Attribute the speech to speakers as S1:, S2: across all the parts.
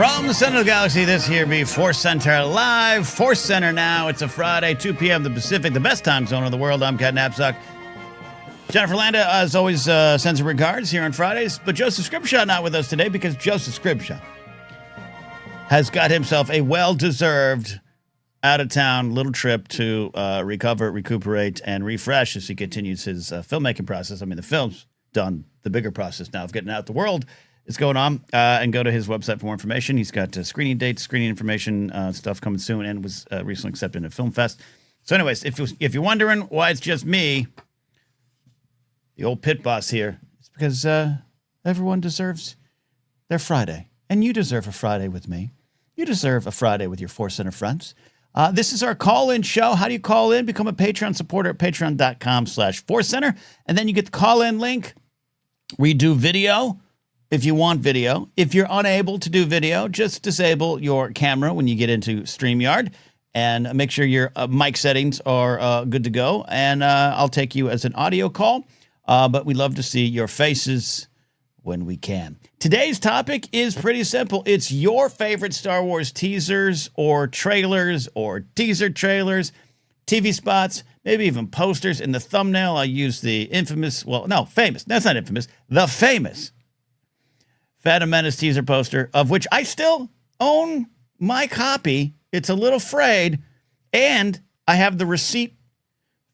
S1: From the center of the galaxy, this here be ForceCenter Live, ForceCenter Now. It's a Friday, 2 p.m. the Pacific, the best time zone in the world. I'm Cat Knapsack. Jennifer Landa, as always, sends her regards here on Fridays. But Joseph Scripshaw not with us today because Joseph Scripshaw has got himself a well-deserved out-of-town little trip to recover, recuperate, and refresh as he continues his filmmaking process. I mean, the film's done. The bigger process now of getting out the world is going on. And go to his website for more information. He's got screening dates, screening information, stuff coming soon, and was recently accepted at Film Fest. So anyways, if you're wondering why it's just me, the old pit boss here, it's because everyone deserves their Friday. And you deserve a Friday with me. You deserve a Friday with your ForceCenter friends. This is our call-in show. How do you call in? Become a Patreon supporter at patreon.com/ForceCenter. And then you get the call-in link. We do video if you want video. If you're unable to do video, just disable your camera when you get into StreamYard and make sure your mic settings are good to go. And I'll take you as an audio call. But we love to see your faces when we can. Today's topic is pretty simple. It's your favorite Star Wars teasers or trailers or teaser trailers, TV spots, maybe even posters. In the thumbnail, I use the infamous, famous. That's not infamous. The famous Phantom Menace teaser poster, of which I still own my copy. It's a little frayed, and I have the receipt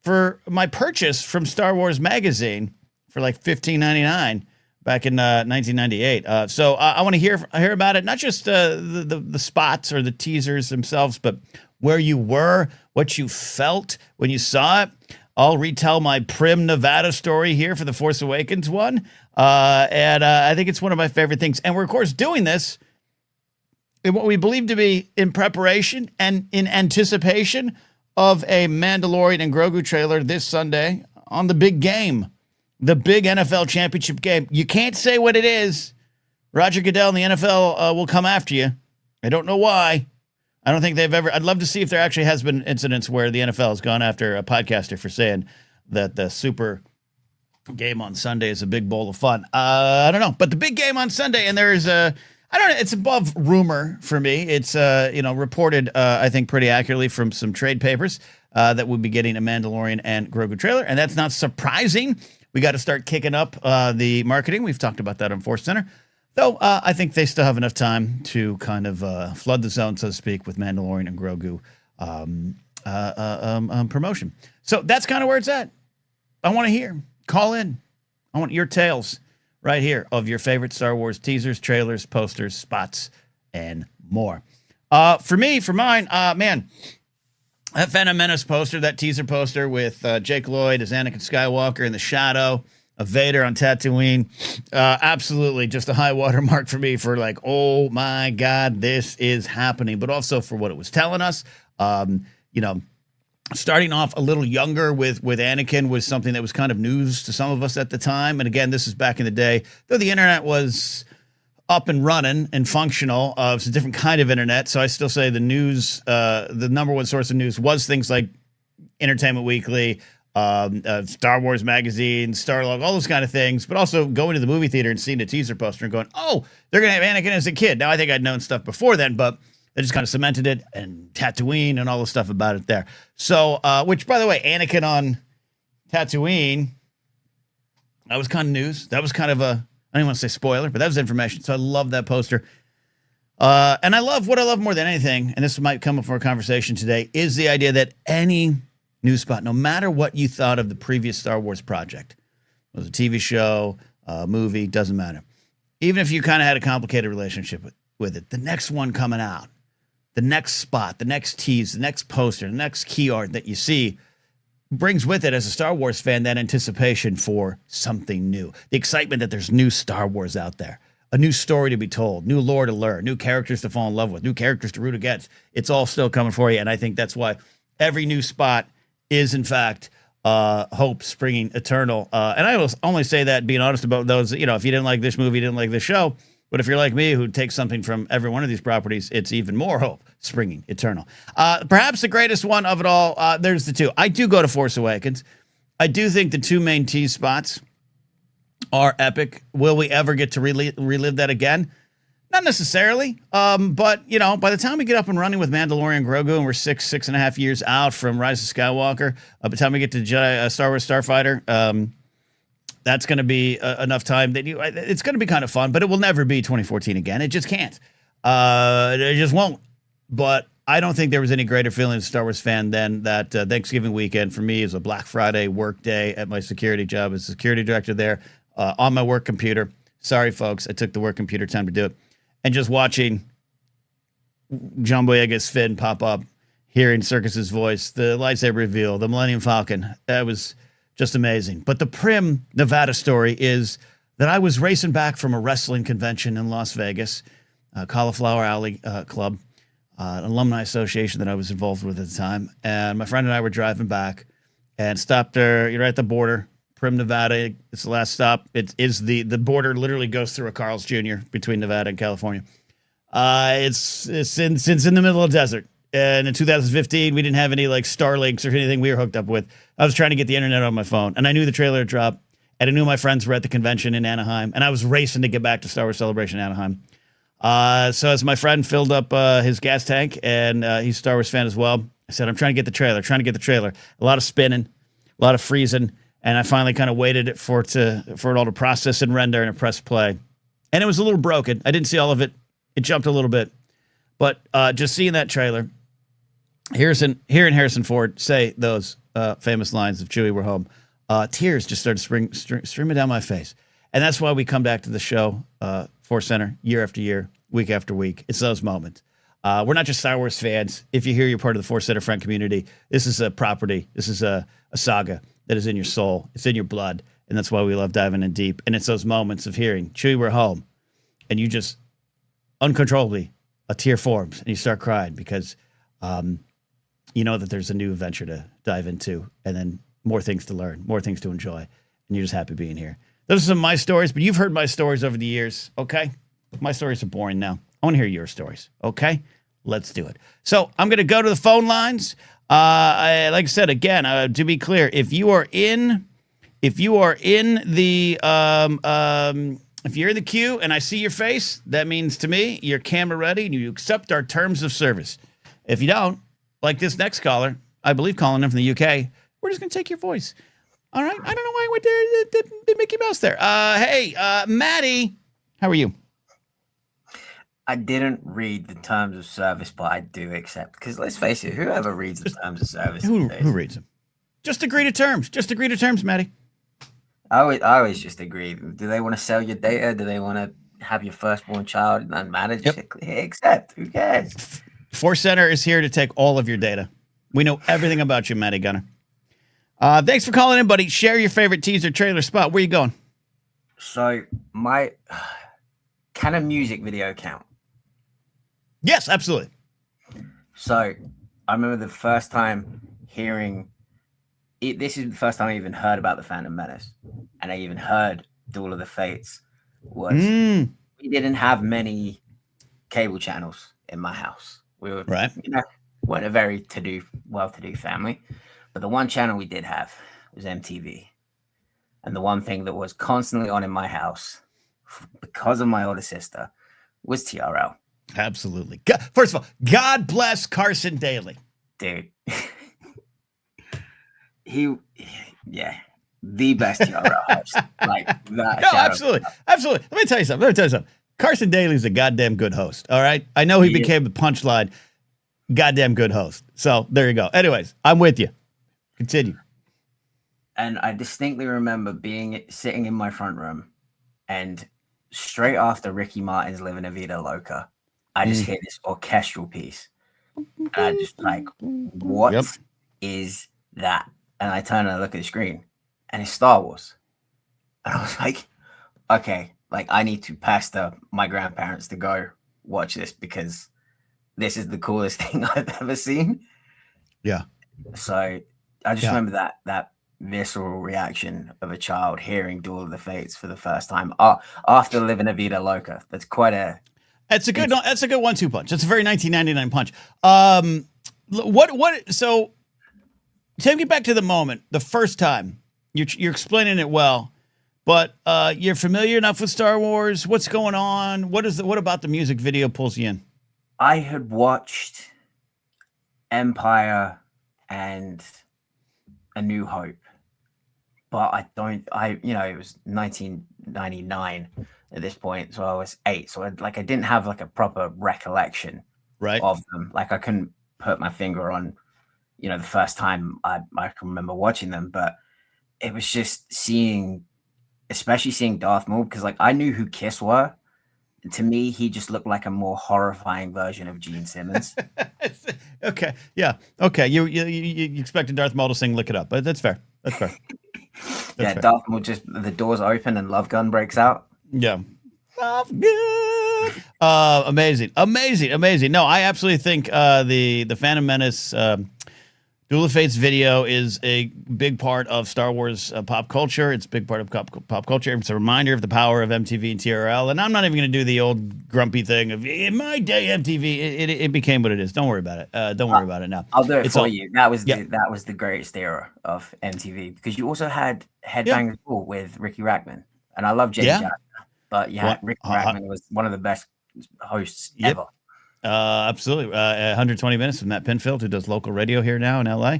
S1: for my purchase from Star Wars Magazine for like $15.99 back in 1998. So I want to hear about it, not just the spots or the teasers themselves, but where you were, what you felt when you saw it. I'll retell my Prim, Nevada story here for the Force Awakens one. And I think it's one of my favorite things. And we're, of course, doing this in what we believe to be in preparation and in anticipation of a Mandalorian and Grogu trailer this Sunday on the big game, the big NFL championship game. You can't say what it is. Roger Goodell and the NFL will come after you. I don't know why. I don't think they've ever. I'd love to see if there actually has been incidents where the NFL has gone after a podcaster for saying that the super game on Sunday is a big bowl of fun. I don't know. But the big game on Sunday, and there's I don't know. It's above rumor for me. It's, reported, I think, pretty accurately from some trade papers that we'll be getting a Mandalorian and Grogu trailer. And that's not surprising. We got to start kicking up the marketing. We've talked about that on ForceCenter. Though I think they still have enough time to kind of flood the zone, so to speak, with Mandalorian and Grogu promotion. So that's kind of where it's at. I want to hear. Call in. I want your tales right here of your favorite Star Wars teasers, trailers, posters, spots, and more. For mine, man, that Phantom Menace poster, that teaser poster with Jake Lloyd as Anakin Skywalker in the shadow of Vader on Tatooine, absolutely just a high water mark for me for like, oh my God, this is happening. But also for what it was telling us, starting off a little younger with Anakin was something that was kind of news to some of us at the time. And again, this is back in the day, though the internet was up and running and functional. It's a different kind of internet. So I still say the news, the number one source of news was things like Entertainment Weekly, Star Wars Magazine, Starlog, all those kind of things. But also going to the movie theater and seeing a teaser poster and going, oh, they're going to have Anakin as a kid. Now, I think I'd known stuff before then, but they just kind of cemented it, and Tatooine and all the stuff about it there. So, which, by the way, Anakin on Tatooine, that was kind of news. That was kind of I don't even want to say spoiler, but that was information. So I love that poster. And what I love more than anything, and this might come up for a conversation today, is the idea that any news spot, no matter what you thought of the previous Star Wars project, it was a TV show, a movie, doesn't matter. Even if you kind of had a complicated relationship with it, the next one coming out, the next spot, the next tease, the next poster, the next key art that you see brings with it, as a Star Wars fan, that anticipation for something new. The excitement that there's new Star Wars out there, a new story to be told, new lore to learn, new characters to fall in love with, new characters to root against. It's all still coming for you. And I think that's why every new spot is, in fact, hope springing eternal. And I will only say that being honest about those, if you didn't like this movie, you didn't like this show. But if you're like me, who takes something from every one of these properties, it's even more hope springing eternal. Perhaps the greatest one of it all, there's the two. I do go to Force Awakens. I do think the two main tease spots are epic. Will we ever get to relive that again? Not necessarily, but you know, by the time we get up and running with Mandalorian Grogu, and we're 6.5 years out from Rise of Skywalker, by the time we get to Jedi, Star Wars Starfighter, that's going to be enough time that it's going to be kind of fun, but it will never be 2014 again. It just can't. It just won't. But I don't think there was any greater feeling as a Star Wars fan than that Thanksgiving weekend for me is a Black Friday work day at my security job as security director there on my work computer. Sorry, folks, I took the work computer time to do it. And just watching John Boyega's Finn pop up, hearing Circus's voice, the lightsaber reveal, the Millennium Falcon, that was just amazing. But the Prim, Nevada story is that I was racing back from a wrestling convention in Las Vegas, Cauliflower Alley Club, an alumni association that I was involved with at the time. And my friend and I were driving back and stopped there. You're at the border. Prim, Nevada. It's the last stop. It is the border literally goes through a Carl's Jr. between Nevada and California. It's in the middle of the desert. And in 2015, we didn't have any like Starlinks or anything we were hooked up with. I was trying to get the internet on my phone, and I knew the trailer had dropped, and I knew my friends were at the convention in Anaheim, and I was racing to get back to Star Wars Celebration Anaheim. So as my friend filled up his gas tank, and he's a Star Wars fan as well, I said, I'm trying to get the trailer. A lot of spinning, a lot of freezing. And I finally kind of waited for it all to process and render, and I pressed play. And it was a little broken. I didn't see all of it. It jumped a little bit. But just seeing that trailer, hearing Harrison Ford say those famous lines of Chewie, we're home, tears just started streaming down my face. And that's why we come back to the show, Force Center, year after year, week after week. It's those moments. We're not just Star Wars fans. If you hear you're part of the Force Center friend community, this is a property. This is a saga that is in your soul. It's in your blood. And that's why we love diving in deep. And it's those moments of hearing, Chewie, we're home. And you just uncontrollably, a tear forms and you start crying because you know that there's a new adventure to dive into and then more things to learn, more things to enjoy. And you're just happy being here. Those are some of my stories, but you've heard my stories over the years, okay? My stories are boring now. I want to hear your stories, okay? Let's do it. So I'm going to go to the phone lines. Like I said, again, to be clear, if you're in the queue and I see your face, that means to me you're camera ready and you accept our terms of service. If you don't, like this next caller, I believe calling in from the UK, we're just going to take your voice. All right. I don't know why I went to the Mickey Mouse there. Hey, Maddie, how are you?
S2: I didn't read the terms of service, but I do accept. Because let's face it, whoever reads the terms of service?
S1: Who reads them? Just agree to terms. Just agree to terms, Maddie. I
S2: always just agree. Do they want to sell your data? Do they want to have your firstborn child and then manage? Yep. Accept. Who cares?
S1: Force Center is here to take all of your data. We know everything about you, Maddie Gunner. Thanks for calling in, buddy. Share your favorite teaser trailer spot. Where you going?
S2: So can a music video count?
S1: Yes, absolutely.
S2: So I remember the first time hearing it. This is the first time I even heard about the Phantom Menace, and I even heard Duel of the Fates. We didn't have many cable channels in my house. We were weren't a very well-to-do family, but the one channel we did have was MTV, and the one thing that was constantly on in my house because of my older sister was TRL.
S1: Absolutely. First of all, God bless Carson Daly.
S2: Dude. The best TRL host. Like that.
S1: No, absolutely. Absolutely. Let me tell you something. Carson Daly's a goddamn good host. All right. I know he became the punchline. Goddamn good host. So there you go. Anyways, I'm with you. Continue.
S2: And I distinctly remember sitting in my front room, and straight after Ricky Martin's Living a Vida Loca, I just hear this orchestral piece. And I just like, what is that? And I turn and I look at the screen, and it's Star Wars. And I was like, okay, like I need to pester my grandparents to go watch this because this is the coolest thing I've ever seen. Yeah. So I just remember that visceral reaction of a child hearing Duel of the Fates for the first time after Living a Vida Loca. That's quite a... That's a good
S1: 1-2 punch. That's a very 1999 punch. So take me back to the moment, the first time. You're explaining it well, But you're familiar enough with Star Wars. What's going on? What about the music video pulls you in?
S2: I had watched Empire and A New Hope, but it was 1999 at this point, so I was 8, so I didn't have like a proper recollection of them. Like I couldn't put my finger on, the first time I can remember watching them, but it was just especially seeing Darth Maul, because like I knew who Kiss were. To me, he just looked like a more horrifying version of Gene Simmons.
S1: Okay, yeah, okay. You expected Darth Maul to sing "Lick It Up," but that's fair. That's fair.
S2: Fair. Darth Maul, just the doors open and Love Gun breaks out.
S1: Yeah. Love Gun. Amazing. No, I absolutely think the Phantom Menace Duel of Fates video is a big part of Star Wars pop culture. It's a big part of pop culture. It's a reminder of the power of MTV and TRL. And I'm not even going to do the old grumpy thing of, in my day, MTV, it became what it is. Don't worry about it. Don't worry about it now.
S2: I'll do it for you. That was the greatest era of MTV, because you also had Headbangers Ball with Ricky Rackman. And I love Jay Jackson, but Ricky Rackman was one of the best hosts ever.
S1: Absolutely. 120 Minutes with Matt Pinfield, who does local radio here now in LA.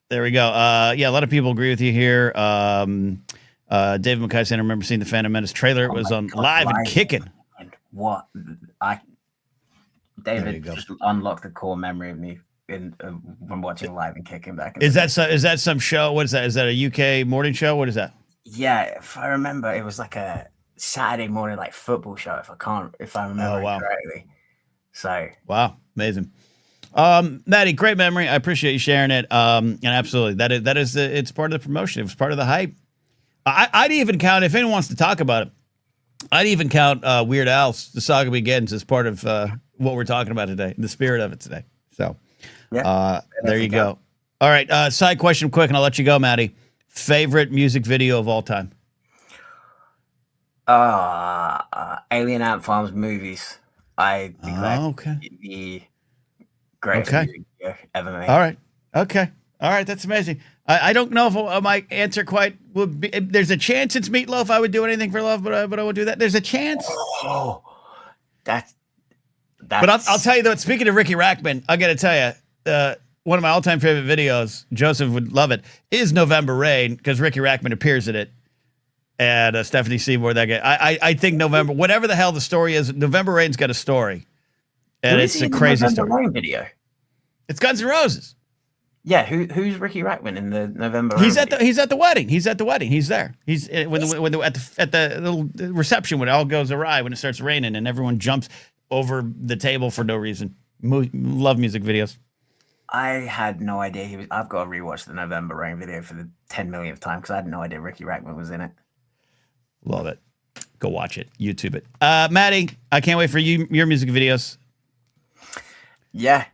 S1: There we go. A lot of people agree with you here. David McKay saying, I remember seeing the Phantom Menace trailer. It was on Live and Kicking.
S2: What? David just unlocked the core memory of me from watching Live and Kicking back.
S1: Is that some show? What is that? Is that a UK morning show? What is that?
S2: Yeah, if I remember, it was like a Saturday morning like football show, if I remember correctly. So
S1: wow, amazing. Maddie, great memory. I appreciate you sharing it. And absolutely, that is it's part of the promotion. It was part of the hype. I'd even count, if anyone wants to talk about it, I'd even count Weird Al's The Saga Begins as part of what we're talking about today, the spirit of it today. So there you go. All right, side question quick, and I'll let you go, Maddie. Favorite music video of all time?
S2: Alien Ant Farm's movies. I think that's the greatest music video ever made.
S1: All right. Okay. All right. That's amazing. I don't know if my answer quite would be. There's a chance it's Meatloaf. I would do anything for love, but I won't do that. There's a chance.
S2: Oh, that's.
S1: But I'll tell you though. Speaking of Ricky Rackman, I got to tell you, one of my all-time favorite videos, Joseph would love it, is November Rain, because Ricky Rackman appears in it. And Stephanie Seymour, that guy. I think November, whatever the hell the story is, November Rain's got a story. And it's a crazy story.
S2: Rain video?
S1: It's Guns N' Roses.
S2: Yeah, who's Ricky Rackman in the November
S1: Rain
S2: video?
S1: He's at the wedding. He's at the wedding. He's there. He's at the little reception when it all goes awry, when it starts raining and everyone jumps over the table for no reason. Love music videos.
S2: I had no idea I've got to rewatch the November Rain video for the 10 millionth time, because I had no idea Ricky Rackman was in it.
S1: Love it. Go watch it. YouTube it. Maddie, I can't wait for your music videos.
S2: Yeah.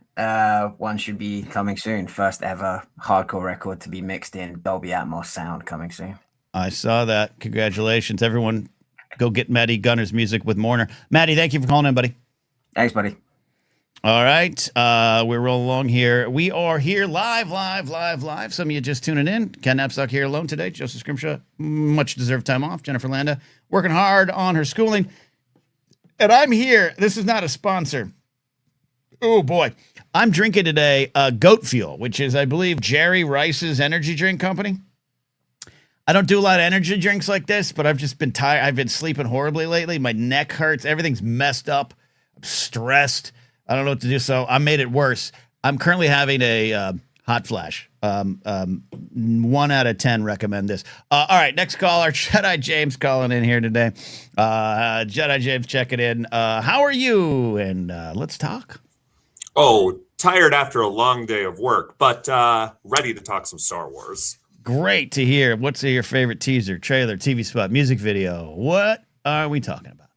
S2: One should be coming soon. First ever hardcore record to be mixed in Dolby Atmos sound coming soon. I
S1: saw that. Congratulations. Everyone go get Maddie Gunner's music with Mourner. Maddie, thank you for calling in, buddy.
S2: Thanks, buddy.
S1: All right. We're rolling along here. We are here live. Some of you just tuning in. Ken Knapsack here alone today. Joseph Scrimshaw, much deserved time off. Jennifer Landa, working hard on her schooling. And I'm here. This is not a sponsor. Oh, boy. I'm drinking today Goat Fuel, which is, I believe, Jerry Rice's energy drink company. I don't do a lot of energy drinks like this, but I've just been tired. I've been sleeping horribly lately. My neck hurts. Everything's messed up. I'm stressed. I don't know what to do, so I made it worse. I'm currently having a hot flash. 1 out of 10 recommend this. All right, next caller, Jedi James calling in here today. Jedi James checking in. How are you? And let's talk.
S3: Oh, tired after a long day of work, but ready to talk some Star Wars.
S1: Great to hear. What's your favorite teaser, trailer, TV spot, music video? What are we talking about?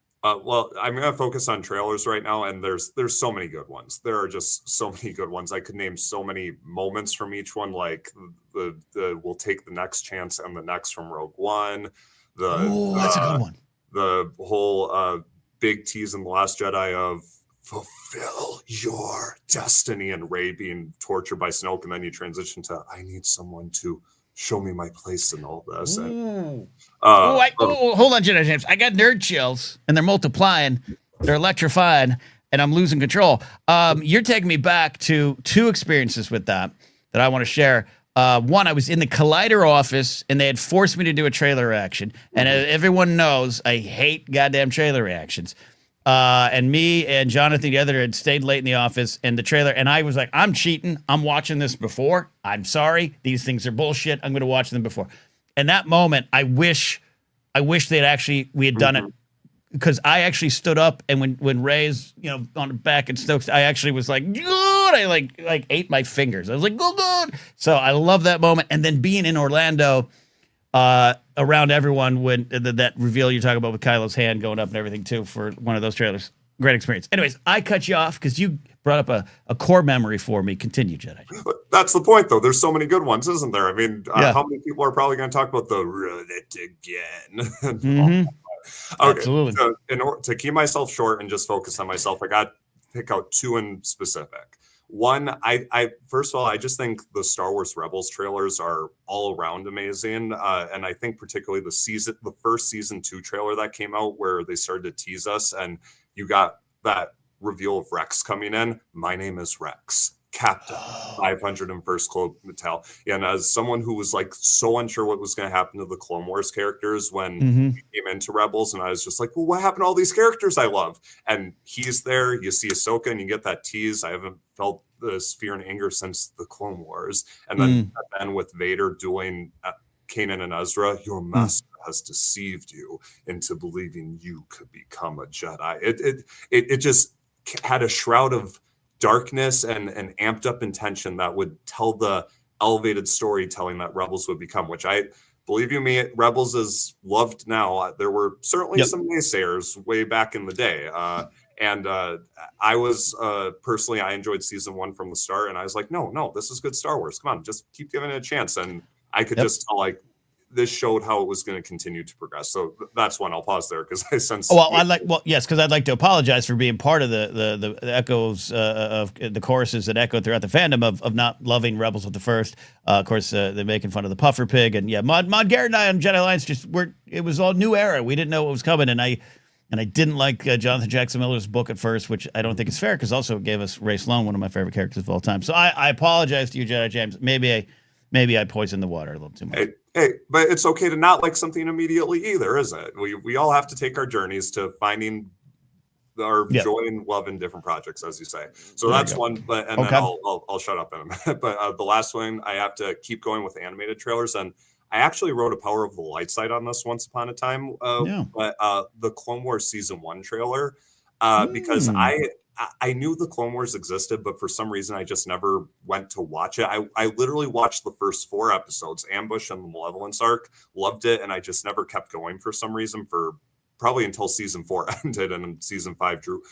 S3: Well, I'm going to focus on trailers right now, and there's so many good ones. There are just so many good ones. I could name so many moments from each one, like the we'll take the next chance and the next from Rogue One.
S1: That's a good one.
S3: The whole big tease in The Last Jedi of fulfill your destiny, and Rey being tortured by Snoke, and then you transition to I need someone to show me my place in all this. And,
S1: Ooh. Hold on, Jedi James. I got nerd chills, and they're multiplying. They're electrifying, and I'm losing control. You're taking me back to two experiences with that I want to share. One, I was in the Collider office, and they had forced me to do a trailer reaction. And everyone knows I hate goddamn trailer reactions. And me and Jonathan, the other, had stayed late in the office, and the trailer, and I was like, I'm cheating. I'm watching this before. I'm sorry. These things are bullshit. I'm going to watch them before. And that moment, I wish we had done it, because I actually stood up, and when Ray's, on the back and Stokes, I actually was like, good. I like ate my fingers. I was like, good. So I love that moment. And then being in Orlando, around everyone when that reveal you're talking about with Kylo's hand going up and everything too, for one of those trailers. Great experience. Anyways, I cut you off because you brought up a core memory for me. Continue, Jedi.
S3: That's the point, though. There's so many good ones, isn't there? I mean, how many people are probably going to talk about the run it again? Okay,
S1: absolutely.
S3: So in order to keep myself short and just focus on myself, I got to pick out two in specific. One, I first of all, I just think the Star Wars Rebels trailers are all around amazing, and I think particularly the first season 2 trailer that came out, where they started to tease us, and you got that reveal of Rex coming in. My name is Rex, Captain 501st Club Mattel. And as someone who was like so unsure what was going to happen to the Clone Wars characters when we came into Rebels, and I was just like, well, what happened to all these characters I love? And he's there. You see Ahsoka, and you get that tease. I haven't felt this fear and anger since the Clone Wars. And then with Vader doing Kanan and Ezra, your master has deceived you into believing you could become a Jedi. It just had a shroud of darkness and amped up intention that would tell the elevated storytelling that Rebels would become, which I believe you me, Rebels is loved now. There were certainly some naysayers way back in the day. And I was personally, I enjoyed season 1 from the start, and I was like, no, this is good Star Wars. Come on, just keep giving it a chance. And I could just tell, like, this showed how it was going to continue to progress. So that's one. I'll pause there because I sense.
S1: Because I'd like to apologize for being part of the echoes of the choruses that echoed throughout the fandom of not loving Rebels with the first. Of course, they're making fun of the puffer pig, and Mod Garrett and I on Jedi Alliance it was all new era. We didn't know what was coming, and I didn't like Jonathan Jackson Miller's book at first, which I don't think is fair, because also it gave us Ray Sloan, one of my favorite characters of all time. So I apologize to you, Jedi James. Maybe I poisoned the water a little too much.
S3: Hey, but it's okay to not like something immediately either, isn't it? We all have to take our journeys to finding our joy and love in different projects, as you say. So that's one. But then I'll shut up in a minute. But the last one, I have to keep going with animated trailers, and I actually wrote a Power of the Light Side on this once upon a time. But the Clone Wars season 1 trailer, because I knew the Clone Wars existed, but for some reason I just never went to watch it. I literally watched the first 4 episodes, Ambush and the Malevolence arc, loved it, and I just never kept going for some reason, for probably until season 4 ended, and season 5 drew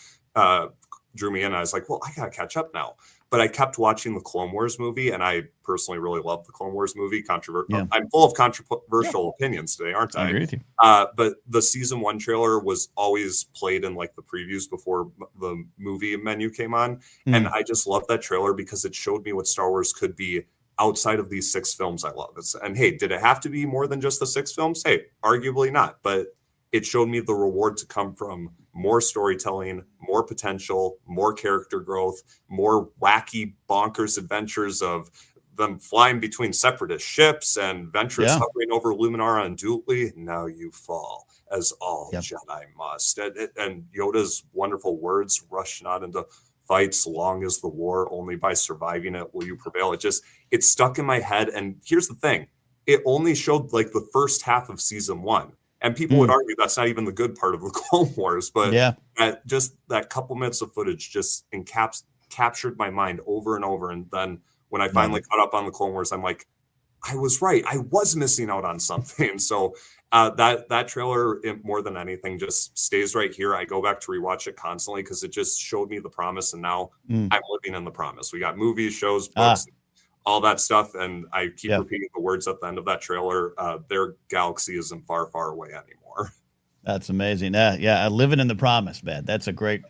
S3: me in. I was like, well, I gotta catch up now. But I kept watching the Clone Wars movie, and I personally really love the Clone Wars movie. I'm full of controversial opinions today, aren't I?
S1: I agree with you.
S3: But the season 1 trailer was always played in like the previews before the movie menu came on. And I just love that trailer because it showed me what Star Wars could be outside of these 6 films I love. And hey, did it have to be more than just the 6 films? Hey, arguably not. But it showed me the reward to come from more storytelling, more potential, more character growth, more wacky, bonkers adventures of them flying between separatist ships and Ventress hovering over Luminara and Dooly. Now you fall, as all Jedi must. And Yoda's wonderful words, rush not into fights long as the war, only by surviving it will you prevail. It stuck in my head. And here's the thing. It only showed like the first half of season 1. And people would argue that's not even the good part of the Clone Wars, but that couple minutes of footage just captured my mind over and over. And then when I finally caught up on the Clone Wars, I'm like, I was right. I was missing out on something. So that trailer, more than anything, just stays right here. I go back to rewatch it constantly because it just showed me the promise, and now I'm living in the promise. We got movies, shows, books, all that stuff, and I keep repeating the words at the end of that trailer. Their galaxy isn't far, far away anymore.
S1: That's amazing. Living in the promise, man. That's a great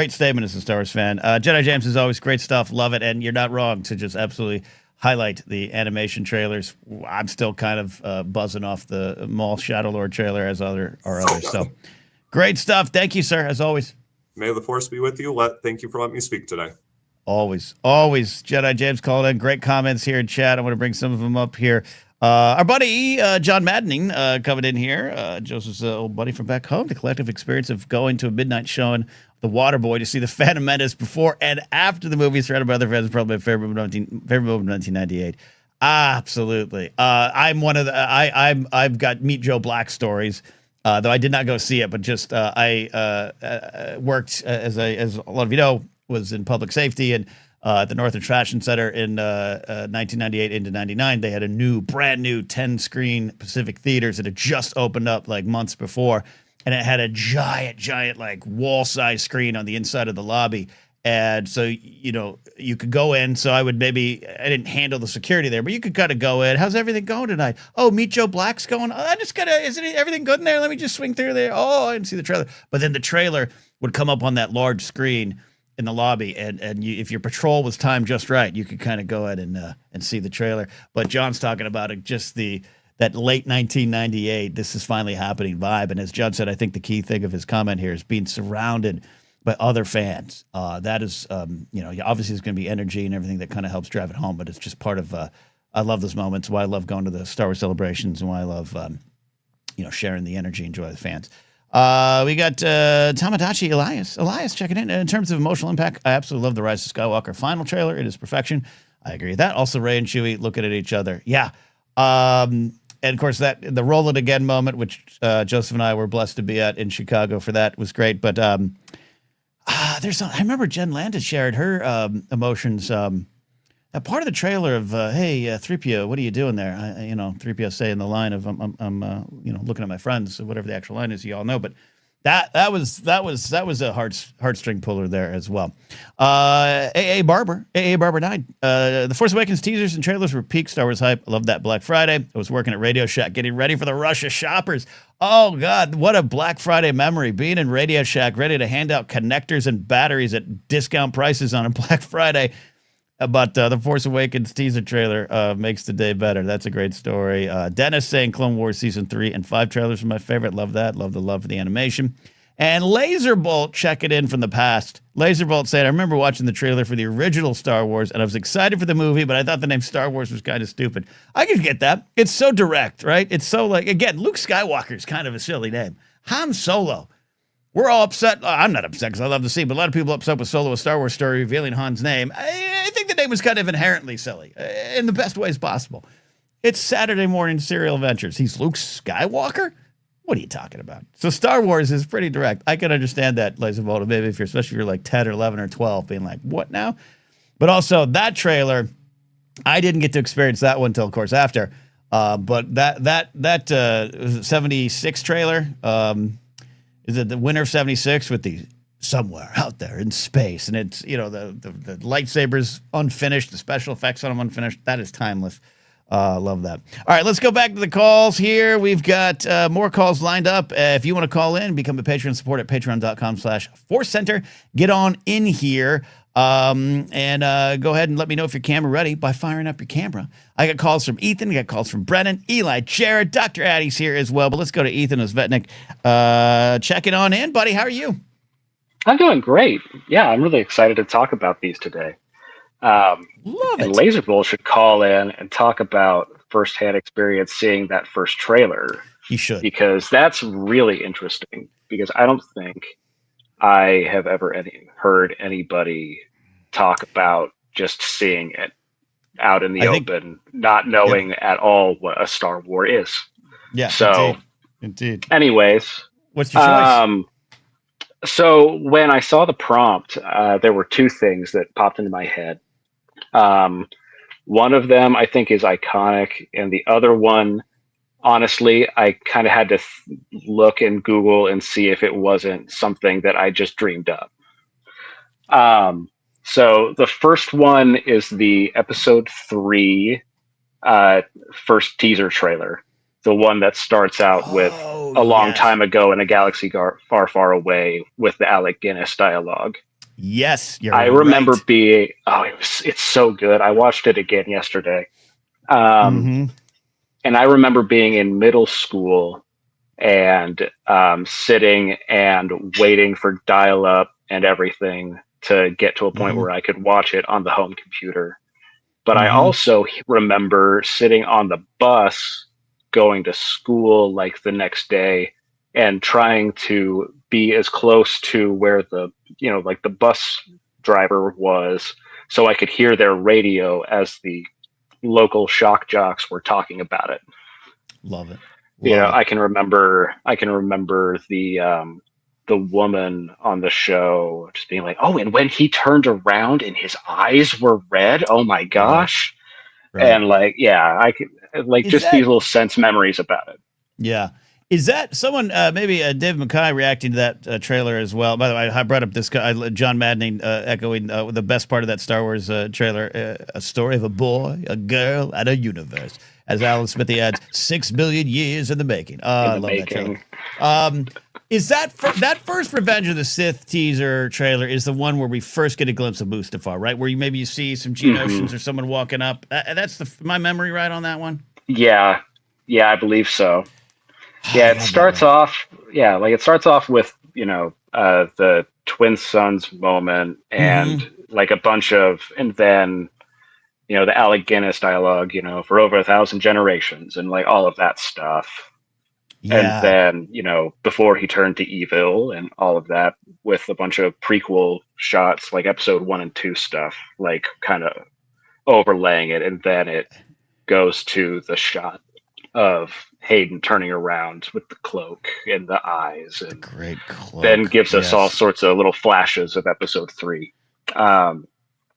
S1: statement as a Star Wars fan. Jedi James, is always great stuff. Love it, and you're not wrong to just absolutely highlight the animation trailers. I'm still kind of buzzing off the Maul Shadowlord trailer as others. So great stuff. Thank you, sir, as always.
S3: May the force be with you. Thank you for letting me speak today.
S1: Always. Jedi James called in. Great comments here in chat. I want to bring some of them up here. Our buddy John Maddening coming in here. Joseph's old buddy from back home. The collective experience of going to a midnight showing The Waterboy to see The Phantom Menace before and after the movie surrounded by other fans is probably my favorite moment of 1998. Absolutely. I'm one of the. I've got Meet Joe Black stories. Though I did not go see it, but just I worked as a lot of you know was in public safety and. At the Northern Fashion Center in 1998 into 99, they had a brand new 10-screen Pacific Theaters that had just opened up like months before, and it had a giant like wall-size screen on the inside of the lobby. And so, you know, you could go in. So I didn't handle the security there, but you could kind of go in. How's everything going tonight? Oh, Meet Joe Black's going. Oh, isn't everything good in there? Let me just swing through there. Oh, I didn't see the trailer. But then the trailer would come up on that large screen in the lobby, and if your patrol was timed just right, you could kind of go ahead and see the trailer. But John's talking about it, just that late 1998, this is finally happening vibe. And as John said, I think the key thing of his comment here is being surrounded by other fans. That is, obviously there's going to be energy and everything that kind of helps drive it home, but it's just part of, I love those moments, why I love going to the Star Wars celebrations and why I love, sharing the energy and joy with fans. We got Tamadachi Elias checking in. In terms of emotional impact, I absolutely love the Rise of Skywalker final trailer. It is perfection. I agree with that. Also, Rey and Chewie looking at each other. Yeah. And of course, the Roll It Again moment, which Joseph and I were blessed to be at in Chicago for that, was great. But I remember Jen Landis shared her emotions. A part of the trailer of hey 3PO, what are you doing there? 3PO saying the line of I'm looking at my friends, whatever the actual line is, you all know. But that was a heartstring puller there as well. AA Barber 9. The Force Awakens teasers and trailers were peak Star Wars hype. I love that Black Friday. I was working at Radio Shack getting ready for the rush of shoppers. Oh God, what a Black Friday memory! Being in Radio Shack, ready to hand out connectors and batteries at discount prices on a Black Friday. But the Force Awakens teaser trailer makes the day better. That's a great story. Dennis saying Clone Wars Season 3 and 5 trailers are my favorite. Love that. Love the love for the animation. And Laserbolt checking in from the past. Laserbolt saying, I remember watching the trailer for the original Star Wars, and I was excited for the movie, but I thought the name Star Wars was kind of stupid. I can get that. It's so direct, right? It's so like, again, Luke Skywalker is kind of a silly name. Han Solo. We're all upset. I'm not upset because I love the scene, but a lot of people are upset with Solo, a Star Wars story revealing Han's name. I think the name was kind of inherently silly in the best ways possible. It's Saturday morning serial adventures. He's Luke Skywalker? What are you talking about? So Star Wars is pretty direct. I can understand that, Laserbolt, maybe especially if you're like 10 or 11 or 12, being like, what now? But also that trailer, I didn't get to experience that one until, of course, after. But that 76 trailer, is it the winter of 76 with the somewhere out there in space? And it's, the lightsabers unfinished, the special effects on them unfinished. That is timeless. Love that. All right, let's go back to the calls here. We've got more calls lined up. If you want to call in, become a Patreon support at patreon.com/ForceCenter. Get on in here. And go ahead and let me know if your camera ready by firing up your camera. I got calls from Ethan, I got calls from Brennan, Eli, Jared, Dr. Addie's here as well. But let's go to Ethan Osvetnik. Checking on in, buddy. How are you?
S4: I'm doing great. Yeah, I'm really excited to talk about these today.
S1: Love it.
S4: And Laserbolt should call in and talk about firsthand experience seeing that first trailer.
S1: You should.
S4: Because that's really interesting. Because I don't think I have ever heard anybody talk about just seeing it out in the open, not knowing at all what a Star Wars is.
S1: Yeah.
S4: So,
S1: indeed.
S4: Anyways,
S1: what's your choice?
S4: So when I saw the prompt, there were two things that popped into my head. One of them I think is iconic, and the other one, honestly, I kind of had to look in Google and see if it wasn't something that I just dreamed up. So the first one is the episode 3 first teaser trailer, the one that starts out with a long time ago in a galaxy far, far away with the Alec Guinness dialogue.
S1: Yes,
S4: I remember
S1: right.
S4: being, it's so good. I watched it again yesterday. And I remember being in middle school and sitting and waiting for dial-up and everything to get to a point where I could watch it on the home computer. But I also remember sitting on the bus going to school like the next day and trying to be as close to where the, like the bus driver was so I could hear their radio as the local shock jocks were talking about it.
S1: Love it.
S4: I can remember the woman on the show just being like, "Oh, and when he turned around and his eyes were red, oh my gosh."
S1: Right.
S4: And I could these little sense memories about it.
S1: Yeah. Is that someone, maybe Dave Mackay reacting to that trailer as well? By the way, I brought up this guy, John Madden, echoing the best part of that Star Wars trailer, a story of a boy, a girl, and a universe. As Alan Smithy adds, 6 billion years in the making. I love that trailer. Is that first Revenge of the Sith teaser trailer is the one where we first get a glimpse of Mustafar, right? Where you see some Geonosians or someone walking up. That's my memory right on that one?
S4: Yeah, I believe so. Yeah, it starts off. Yeah, it starts off with the twin sons moment and like a bunch of, and then the Alec Guinness dialogue, for over 1,000 generations and like all of that stuff. Yeah. And then before he turned to evil and all of that with a bunch of prequel shots like episode 1 and 2 stuff, like kind of overlaying it, and then it goes to the shot of Hayden turning around with the cloak and the eyes, and
S1: the great cloak.
S4: Then gives us all sorts of little flashes of episode 3. And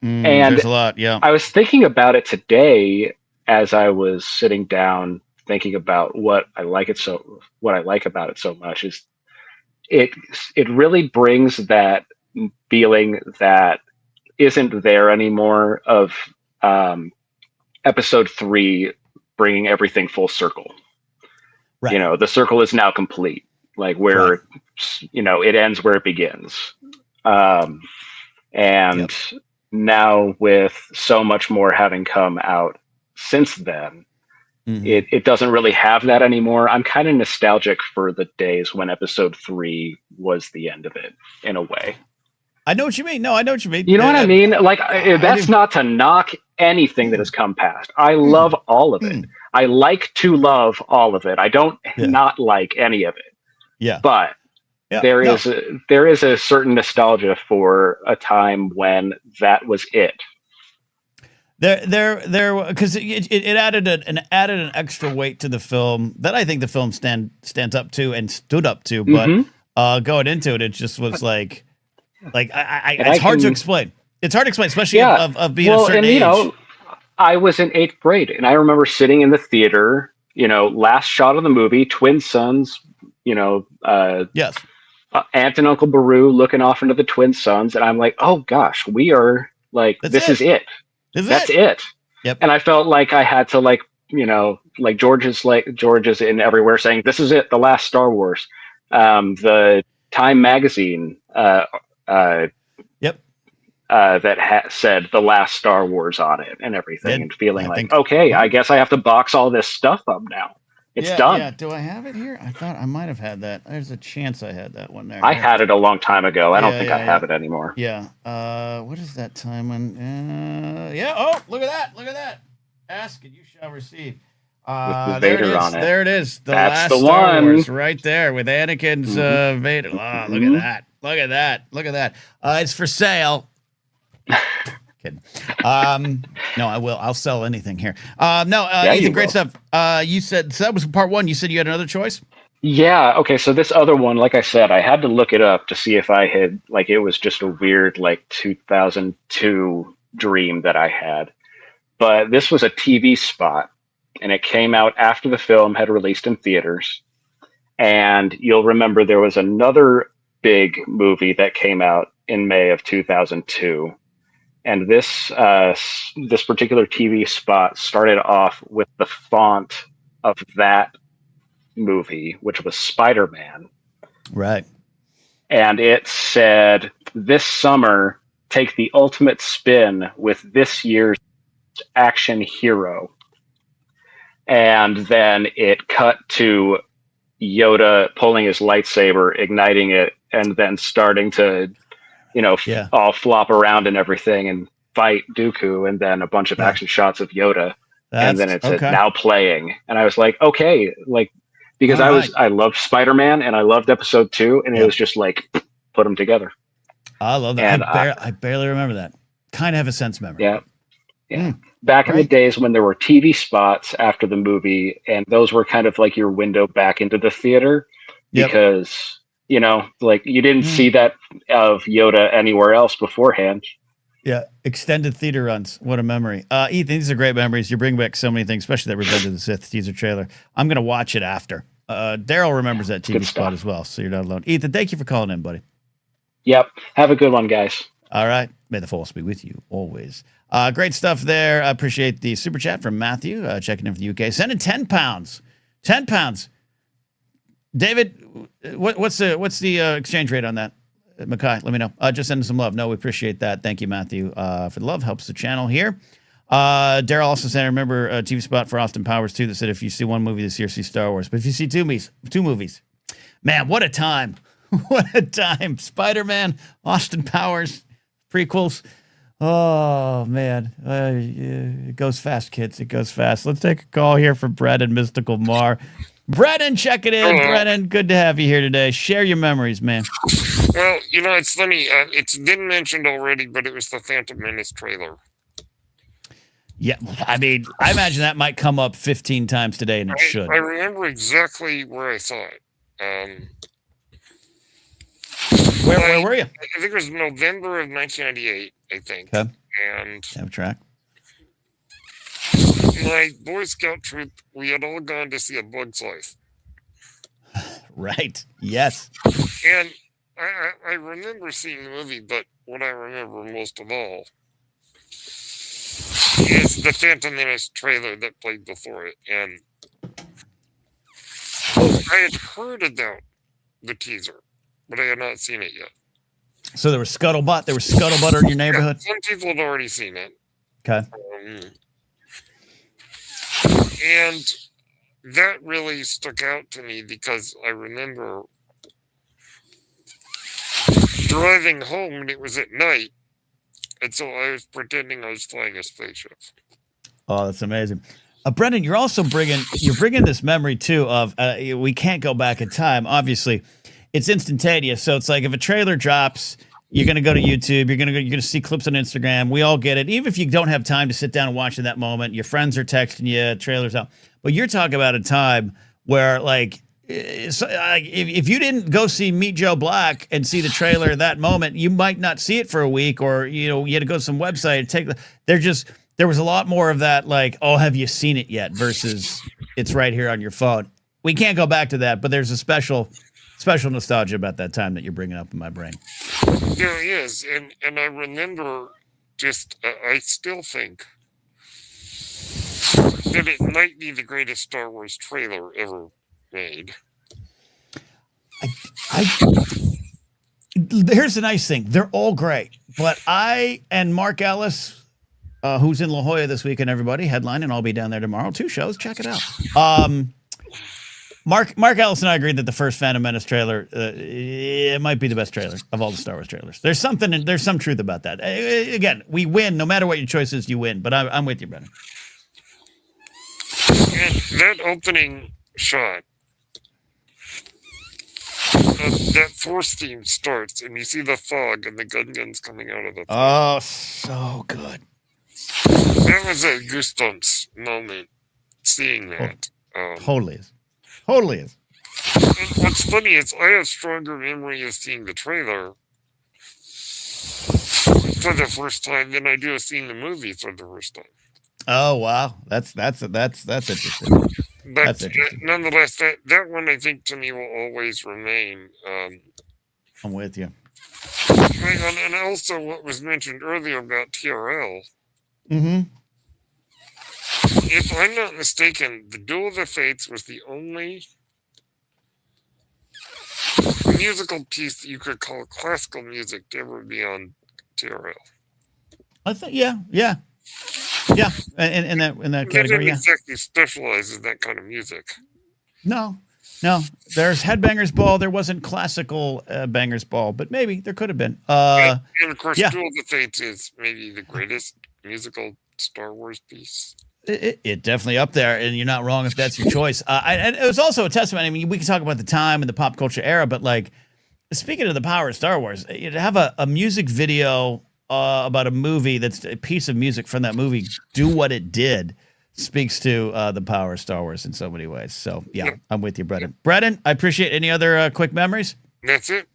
S1: there's a lot. Yeah,
S4: I was thinking about it today as I was sitting down thinking about what I like about it so much is it really brings that feeling that isn't there anymore of episode 3 bringing everything full circle. Right. The circle is now complete. Like where, it ends where it begins. And now with so much more having come out since then, it doesn't really have that anymore. I'm kind of nostalgic for the days when episode 3 was the end of it in a way.
S1: I know what you mean. No, I know what you mean.
S4: You know what I mean? That's not to knock anything that has come past. I love all of it. I like to love all of it. I don't not like any of it. Yeah. But there is a certain nostalgia for a time when that was it.
S1: There, because it added an extra weight to the film that I think the film stands up to and stood up to. But going into it, it just was like it's hard to explain. It's hard to explain, especially of being a certain age.
S4: I was in 8th grade, and I remember sitting in the theater. Last shot of the movie, twin sons.
S1: Yes.
S4: Aunt and Uncle Beru looking off into the twin sons, and I'm like, oh gosh, we are like this is it. That's it.
S1: Yep.
S4: And I felt like I had to George's in everywhere saying, this is it, the last Star Wars. The Time magazine that said the last Star Wars on it and everything, and feeling I guess I have to box all this stuff up now. It's done.
S1: Yeah. Do I have it here? I thought I might have had that. There's a chance I had that one there.
S4: I had it a long time ago. I don't think I have it anymore.
S1: Yeah. What is that time when? Oh, look at that. Look at that. Ask and you shall receive.
S4: With the Vader on it.
S1: There it is.
S4: That's
S1: last
S4: the
S1: Star
S4: one.
S1: Wars right there with Anakin's Vader. Oh, look at that. Look at that. Look at that. It's for sale. Kidding. No, I will. I'll sell anything here. Ethan, great stuff. You said so that was part 1. You said you had another choice?
S4: Yeah. Okay. So this other one, like I said, I had to look it up to see if I had it was just a weird 2002 dream that I had. But this was a TV spot, and it came out after the film had released in theaters. And you'll remember there was another big movie that came out in May of 2002. And this particular TV spot started off with the font of that movie, which was Spider-Man.
S1: Right.
S4: and it said, "This summer, take the ultimate spin with this year's action hero." And then it cut to Yoda pulling his lightsaber, igniting it, and then starting to, all flop around and everything and fight Dooku, and then a bunch of action shots of Yoda. And then it said, "Now playing." And I was like, okay, because I loved Spider-Man and I loved episode 2, and it was just like, put them together.
S1: I love that. And I barely remember that. Kind of have a sense memory.
S4: Yeah. Yeah. Back in the days when there were TV spots after the movie, and those were kind of like your window back into the theater, because, you didn't see that of Yoda anywhere else beforehand.
S1: Yeah, extended theater runs. What a memory. Ethan, these are great memories. You bring back so many things, especially that Revenge of the Sith teaser trailer. I'm going to watch it after. Daryl remembers that TV spot as well, so you're not alone. Ethan, thank you for calling in, buddy.
S4: Yep. Have a good one, guys.
S1: All right. May the force be with you always. Great stuff there. I appreciate the super chat from Matthew, checking in from the UK. Sending 10 pounds. 10 pounds. David, what's the exchange rate on that? Mackay, let me know. Just send some love. No, we appreciate that. Thank you, Matthew, for the love. Helps the channel here. Daryl also said, I remember a TV spot for Austin Powers, too, that said, if you see one movie this year, see Star Wars. But if you see two movies, man, what a time. What a time. Spider-Man, Austin Powers, prequels. Oh, man. It goes fast, kids. It goes fast. Let's take a call here from Brennan, Mystical Mar. Brennan, check it in. Brennan, good to have you here today. Share your memories, man.
S5: Well, it's funny. It's been mentioned already, but it was the Phantom Menace trailer.
S1: Yeah, I mean, I imagine that might come up 15 times today, and it should.
S5: I remember exactly where I saw it.
S1: Where were you?
S5: I think it was November of 1998, I think.
S1: Okay.
S5: And
S1: have track.
S5: My Boy Scout troop, we had all gone to see A Bug's Life.
S1: Right. Yes.
S5: And I remember seeing the movie, but what I remember most of all is the Phantom Menace trailer that played before it. And I had heard about the teaser, but I had not seen it yet.
S1: So there was scuttlebutt. There was scuttlebutt in your neighborhood?
S5: Yeah, some people had already seen it.
S1: Okay.
S5: And that really stuck out to me because I remember driving home and it was at night. And so I was pretending I was flying a spaceship.
S1: Oh, that's amazing. Brendan, you're also bringing this memory too of we can't go back in time. Obviously, it's instantaneous. So it's like if a trailer drops, you're going to go to YouTube. You're going to see clips on Instagram. We all get it. Even if you don't have time to sit down and watch in that moment, your friends are texting you, trailers out. But you're talking about a time where, like, if you didn't go see Meet Joe Black and see the trailer that moment, you might not see it for a week, or you had to go to some website. There was a lot more of that, like, oh, have you seen it yet? Versus it's right here on your phone. We can't go back to that, but there's a special nostalgia about that time that you're bringing up in my brain.
S5: There is, and I remember I still think that it might be the greatest Star Wars trailer ever made.
S1: Here's the nice thing. They're all great, but I and Mark Ellis, who's in La Jolla this weekend, everybody, headline, and I'll be down there tomorrow. 2 shows. Check it out. Mark Ellis and I agreed that the first Phantom Menace trailer, it might be the best trailer of all the Star Wars trailers. There's some truth about that. Again, we win. No matter what your choice is, you win. But I'm with you, Brennan.
S5: And that opening shot, that Force theme starts, and you see the fog and the guns coming out of the fog.
S1: Oh, so good.
S5: That was a goosebumps moment, seeing that.
S1: Totally is.
S5: And what's funny is I have stronger memory of seeing the trailer for the first time than I do of seeing the movie for the first time.
S1: Oh wow, that's interesting.
S5: But nonetheless, that one I think to me will always remain.
S1: I'm with you.
S5: And also what was mentioned earlier about TRL.
S1: Mm-hmm.
S5: If I'm not mistaken, the Duel of the Fates was the only musical piece that you could call classical music to ever be on TRL.
S1: I think, yeah. In that
S5: They
S1: category,
S5: didn't
S1: yeah.
S5: exactly specialize in that kind of music.
S1: No. There's Headbangers Ball. There wasn't classical Bangers Ball, but maybe there could have been.
S5: And of course,
S1: yeah.
S5: Duel of the Fates is maybe the greatest musical Star Wars piece.
S1: It definitely up there, and you're not wrong if that's your choice. And it was also a testament. I mean, we can talk about the time and the pop culture era, but like, speaking of the power of Star Wars, to have a music video about a movie that's a piece of music from that movie do what it did speaks to the power of Star Wars in so many ways. So, yeah, I'm with you, Brendan. Brendan, I appreciate any other quick memories?
S5: That's it.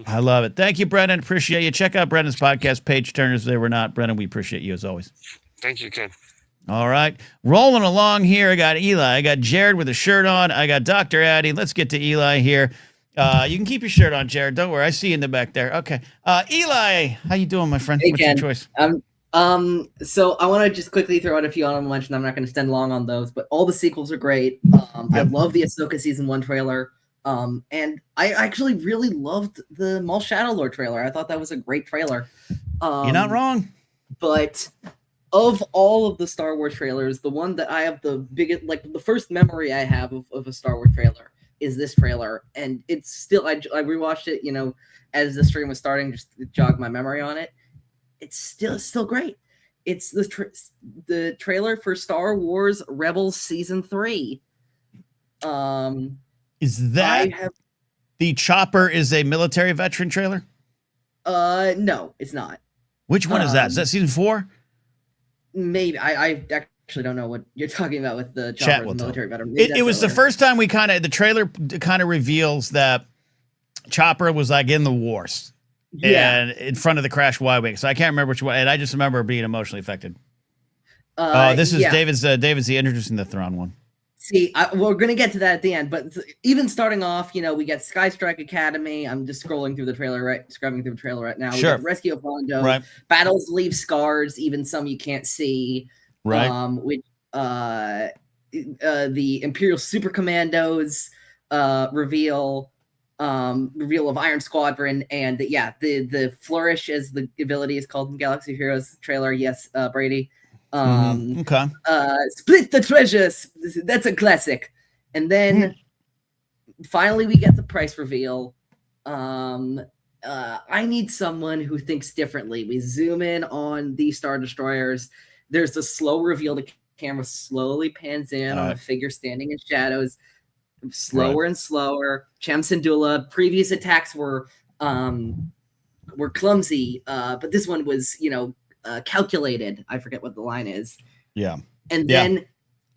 S1: I love it. Thank you, Brendan. Appreciate you. Check out Brendan's podcast, Page Turners. They were not. Brendan, we appreciate you as always.
S5: Thank you, Ken.
S1: All right. Rolling along here. I got Eli. I got Jared with a shirt on. I got Dr. Addy. Let's get to Eli here. You can keep your shirt on, Jared. Don't worry. I see you in the back there. Okay. Eli, how you doing, my friend?
S6: Hey,
S1: What's
S6: Ken.
S1: your choice?
S6: So I want to just quickly throw out a few honorable mentions. I'm not going to extend long on those, but all the sequels are great. I love the Ahsoka Season 1 trailer. And I actually really loved the Maul Shadowlord trailer. I thought that was a great trailer.
S1: You're not wrong.
S6: But of all of the Star Wars trailers, the one that I have the biggest, like the first memory I have of a Star Wars trailer is this trailer. And it's still, I rewatched it, as the stream was starting, just to jog my memory on it. It's still great. It's the trailer for Star Wars Rebels Season 3.
S1: Is that the Chopper is a military veteran trailer?
S6: No, it's not.
S1: Which one is that? Is that Season 4?
S6: Maybe. I actually don't know what you're talking about with the Chopper as a military veteran.
S1: It was the first time the trailer kind of reveals that Chopper was like in the wars.
S6: Yeah.
S1: And in front of the crash Y-Wing. So I can't remember which one. And I just remember being emotionally affected. This is David's introducing the Thrawn one.
S6: See, we're going to get to that at the end. But even starting off, we get Sky Strike Academy. I'm just scrubbing through the trailer right now.
S1: Sure.
S6: We get Rescue of Hondo.
S1: Right.
S6: Battles leave scars, even some you can't see.
S1: Right.
S6: The Imperial Super Commandos reveal of Iron Squadron, and the Flourish, as the ability is called in Galaxy of Heroes trailer. Yes, Brady.
S1: Okay.
S6: Split the treasures. That's a classic. And then finally we get the price reveal. I need someone who thinks differently. We zoom in on the Star Destroyers. There's a slow reveal. The camera slowly pans in on a figure standing in shadows. Slower and slower. Cham Syndulla. Previous attacks were clumsy, but this one was, calculated. I forget what the line is.
S1: Yeah.
S6: And then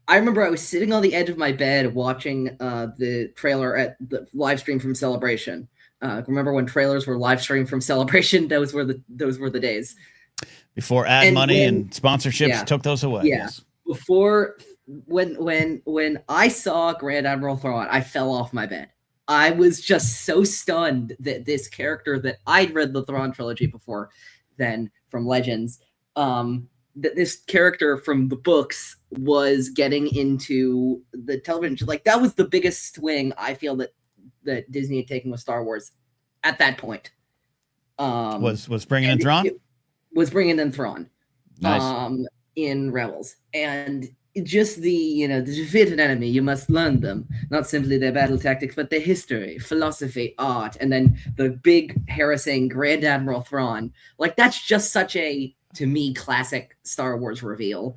S6: I remember I was sitting on the edge of my bed watching the trailer at the live stream from Celebration. Remember when trailers were live streamed from Celebration? Those were the days.
S1: Before ad money and sponsorships took those away.
S6: Yeah. Yes. Before when I saw Grand Admiral Thrawn, I fell off my bed. I was just so stunned that this character that I'd read the Thrawn trilogy before then from Legends, that this character from the books was getting into the television. Like, that was the biggest swing I feel that Disney had taken with Star Wars at that point.
S1: Was bringing in Thrawn?
S6: Was bringing in Thrawn.
S1: Nice.
S6: In Rebels. And just the defeat an enemy, you must learn them. Not simply their battle tactics, but their history, philosophy, art, and then the big harassing Grand Admiral Thrawn. Like, that's just such a, to me, classic Star Wars reveal.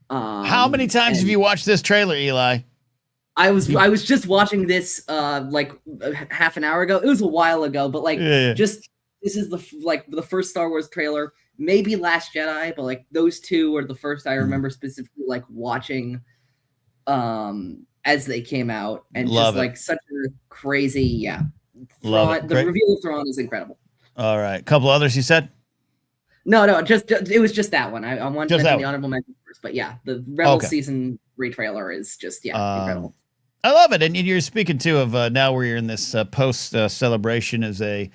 S1: How many times have you watched this trailer, Eli?
S6: I was just watching this like half an hour ago. It was a while ago, but just this is the first Star Wars trailer. Maybe Last Jedi, but like those two are the first I remember specifically like watching as they came out, and such a crazy Thrawn, the reveal of Thrawn is incredible.
S1: All right, a couple others you said?
S6: No, just it was just that one. I wanted to mention the honorable mention first, but the Rebel Season 3 trailer is just incredible.
S1: I love it, and you're speaking too of now where you're in this post celebration as a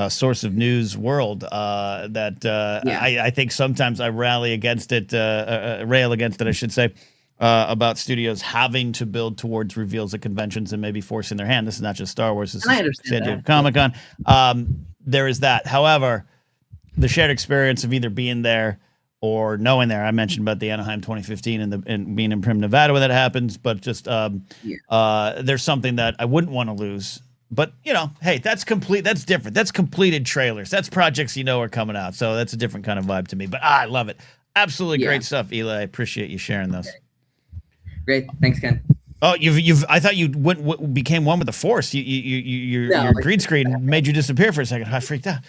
S1: source of news world I think sometimes I rail against it, I should say. about studios having to build towards reveals at conventions and maybe forcing their hand. This is not just Star Wars. This is San Diego Comic-Con. There is that. However, the shared experience of either being there or knowing there. I mentioned about the Anaheim 2015 and being in Prim, Nevada when that happens, but just there's something that I wouldn't want to lose. But, you know, hey, that's complete. That's different. That's completed trailers. That's projects you know are coming out. So that's a different kind of vibe to me. But I love it. Absolutely great stuff, Eli. I appreciate you sharing those.
S6: Okay. Great. Thanks, Ken.
S1: Oh, I thought you became one with the Force. Your green screen made you disappear for a second. I freaked out.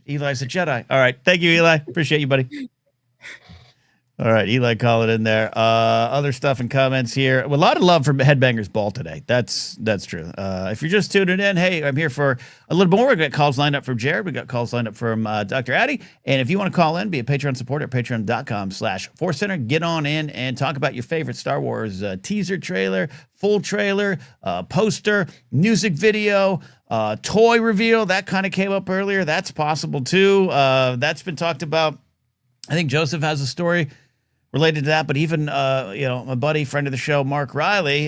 S1: Eli's a Jedi. All right. Thank you, Eli. Appreciate you, buddy. All right, Eli, call it in there. Other stuff and comments here. A lot of love for Headbangers Ball today. That's true. If you're just tuning in, hey, I'm here for a little more. We got calls lined up from Jared. We got calls lined up from Dr. Addy. And if you want to call in, be a Patreon supporter at patreon.com/ForceCenter. Get on in and talk about your favorite Star Wars teaser trailer, full trailer, poster, music video, toy reveal. That kind of came up earlier. That's possible too. That's been talked about. I think Joseph has a story related to that, but even my buddy, friend of the show, Mark Riley,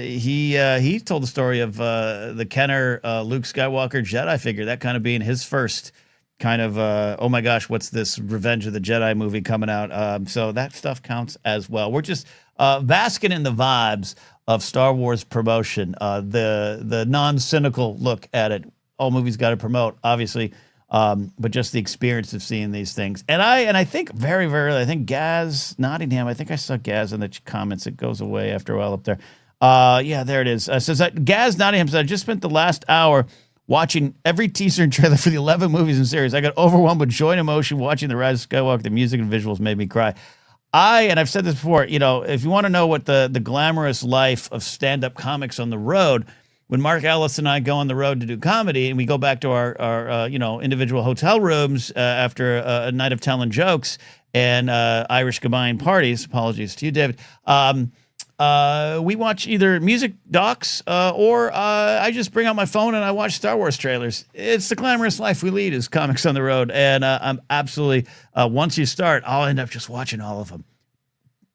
S1: he told the story of the Kenner Luke Skywalker Jedi figure, that kind of being his first kind of oh my gosh, what's this Revenge of the Jedi movie coming out? So that stuff counts as well. We're just basking in the vibes of Star Wars promotion, the non-cynical look at it. All movies got to promote, obviously. But just the experience of seeing these things. And I think very, very early, I think Gaz Nottingham, I think I saw Gaz in the comments. It goes away after a while up there. Yeah, there it is. Says that Gaz Nottingham said, I just spent the last hour watching every teaser and trailer for the 11 movies and series. I got overwhelmed with joy and emotion watching The Rise of Skywalker. The music and visuals made me cry. And I've said this before, if you want to know what the glamorous life of stand-up comics on the road, when Mark Ellis and I go on the road to do comedy and we go back to our individual hotel rooms after a night of telling jokes and Irish combined parties, apologies to you, David, we watch either music docs or I just bring out my phone and I watch Star Wars trailers. It's the glamorous life we lead as comics on the road. And I'm absolutely, once you start, I'll end up just watching all of them.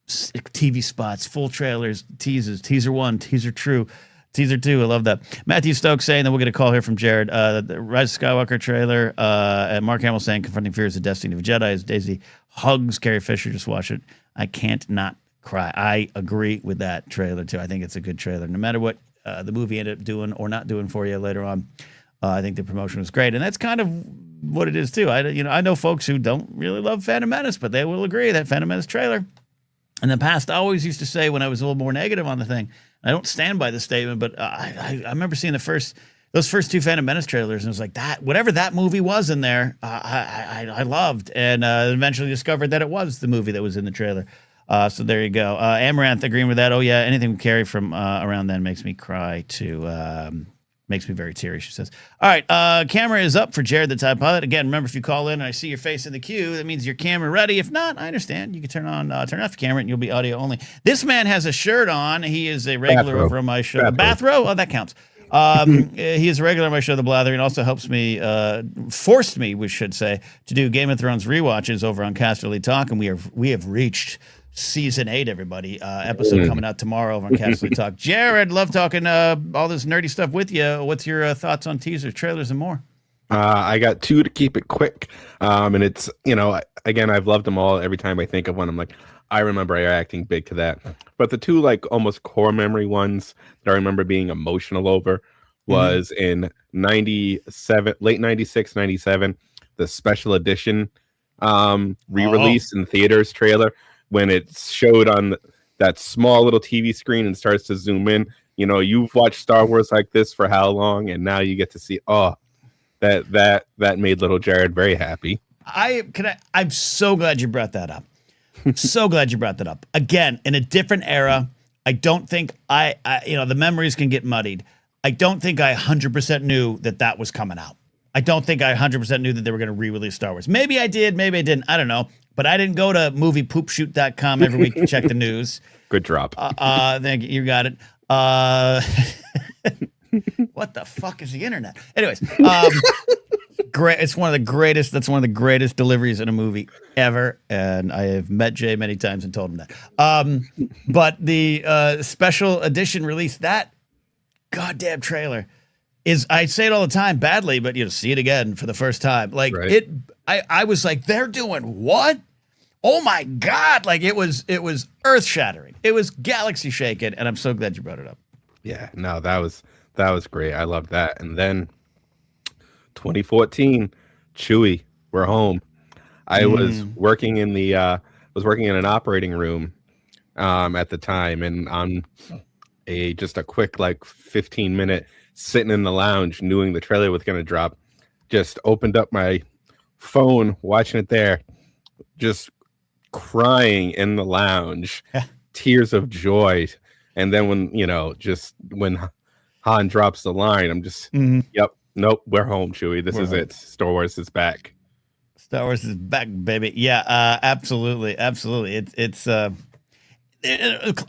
S1: TV spots, full trailers, teasers, teaser 1, teaser 2, Teaser 2, I love that. Matthew Stokes saying that we'll get a call here from Jared. The Rise of Skywalker trailer. And Mark Hamill saying Confronting Fears of Destiny of Jedi as Daisy hugs Carrie Fisher. Just watch it. I can't not cry. I agree with that trailer, too. I think it's a good trailer. No matter what the movie ended up doing or not doing for you later on, I think the promotion was great. And that's kind of what it is, too. I know folks who don't really love Phantom Menace, but they will agree that Phantom Menace trailer. In the past, I always used to say when I was a little more negative on the thing, I don't stand by the statement, but I remember seeing those first 2 Phantom Menace trailers, and it was like that, whatever that movie was in there, I loved, and eventually discovered that it was the movie that was in the trailer. So there you go. Amaranth agreeing with that. Oh yeah, anything we carry from around then makes me cry too. Makes me very teary, she says. All right, camera is up for Jared the Time Pilot. Again, remember, if you call in and I see your face in the queue, that means your camera ready. If not, I understand. You can turn off the camera and you'll be audio only. This man has a shirt on. He is a regular over on my show. Bathrobe? Oh, that counts. He is a regular on my show, The Blather, and also helps me, forced me, we should say, to do Game of Thrones rewatches over on Casterly Talk, and we have reached Season 8, everybody. Episode coming out tomorrow over on Casterly Talk. Jared, love talking all this nerdy stuff with you. What's your thoughts on teasers, trailers, and more?
S7: I got 2 to keep it quick. And it's, again, I've loved them all. Every time I think of one, I'm like, I remember reacting big to that. But the 2 like almost core memory ones that I remember being emotional over was in 97, late 96, 97, the special edition re-release in theaters trailer, when it showed on that small little TV screen and starts to zoom in. You've watched Star Wars like this for how long, and now you get to see, that made little Jared very happy.
S1: I'm so glad you brought that up. So glad you brought that up. Again, in a different era, I don't think the memories can get muddied. I don't think I 100% knew that was coming out. I don't think I 100% knew that they were going to re-release Star Wars. Maybe I did, maybe I didn't. I don't know. But I didn't go to moviepoopshoot.com every week to check the news.
S7: Good drop.
S1: Thank you. You got it. What the fuck is the internet? Anyways, great. It's one of the greatest. That's one of the greatest deliveries in a movie ever. And I have met Jay many times and told him that. But the special edition release, that goddamn trailer is, I say it all the time badly, but see it again for the first time. Like I was like, they're doing what? Oh my God. Like it was earth shattering. It was galaxy shaking. And I'm so glad you brought it up.
S7: Yeah, no, that was great. I loved that. And then 2014, Chewie, we're home. I was working in an operating room at the time, and on just a quick 15-minute sitting in the lounge, knowing the trailer was going to drop, just opened up my phone, watching it there, just crying in the lounge, tears of joy. And then when Han drops the line, I'm just, yep, nope, we're home, Chewie. This is it. Star Wars is back.
S1: Star Wars is back, baby. Yeah, absolutely. It's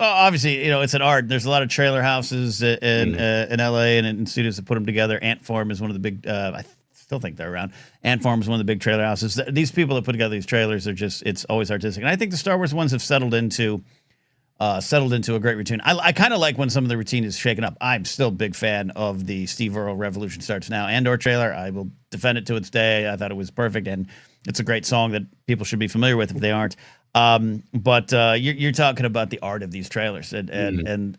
S1: obviously, it's an art. There's a lot of trailer houses in LA and in studios that put them together. Antform is one of the big, I still think they're around. Antform is one of the big trailer houses. These people that put together these trailers are just, it's always artistic. And I think the Star Wars ones have settled into a great routine. I kind of like when some of the routine is shaken up. I'm still a big fan of the Steve Earle Revolution Starts Now Andor trailer. I will defend it to its day. I thought it was perfect, and it's a great song that people should be familiar with if they aren't. But you're talking about the art of these trailers, and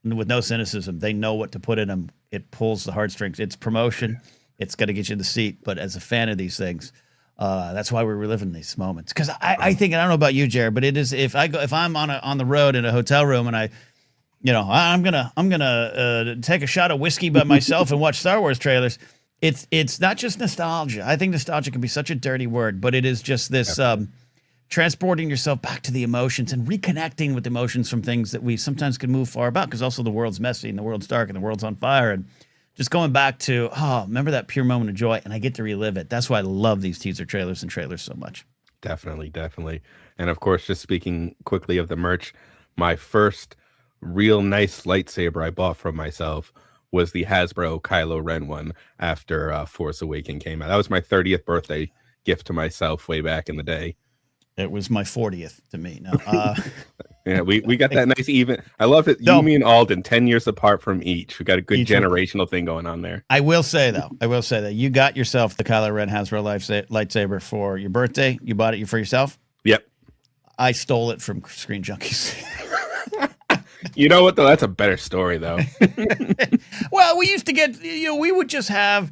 S1: with no cynicism, they know what to put in them. It pulls the heartstrings. It's promotion. It's got to get you in the seat. But as a fan of these things, that's why we're reliving these moments. Because I think, and I don't know about you, Jared, but it is, if I'm on the road in a hotel room and I'm gonna take a shot of whiskey by myself and watch Star Wars trailers. It's not just nostalgia. I think nostalgia can be such a dirty word, but it is just this transporting yourself back to the emotions and reconnecting with emotions from things that we sometimes can move far about. Because also the world's messy and the world's dark and the world's on fire, and just going back to, remember that pure moment of joy, and I get to relive it. That's why I love these teaser trailers and trailers so much.
S7: Definitely. And of course, just speaking quickly of the merch, my first real nice lightsaber I bought for myself was the Hasbro Kylo Ren one after Force Awakens came out. That was my 30th birthday gift to myself way back in the day.
S1: It was my 40th to me. No,
S7: yeah, we got that nice even. I love it. You, me, and Alden, 10 years apart from each. We got a good generational thing going on there.
S1: I will say that you got yourself the Kylo Ren Hasbro lightsaber for your birthday. You bought it for yourself?
S7: Yep.
S1: I stole it from Screen Junkies.
S7: You know what, though? That's a better story, though.
S1: Well, we used to get, we would just have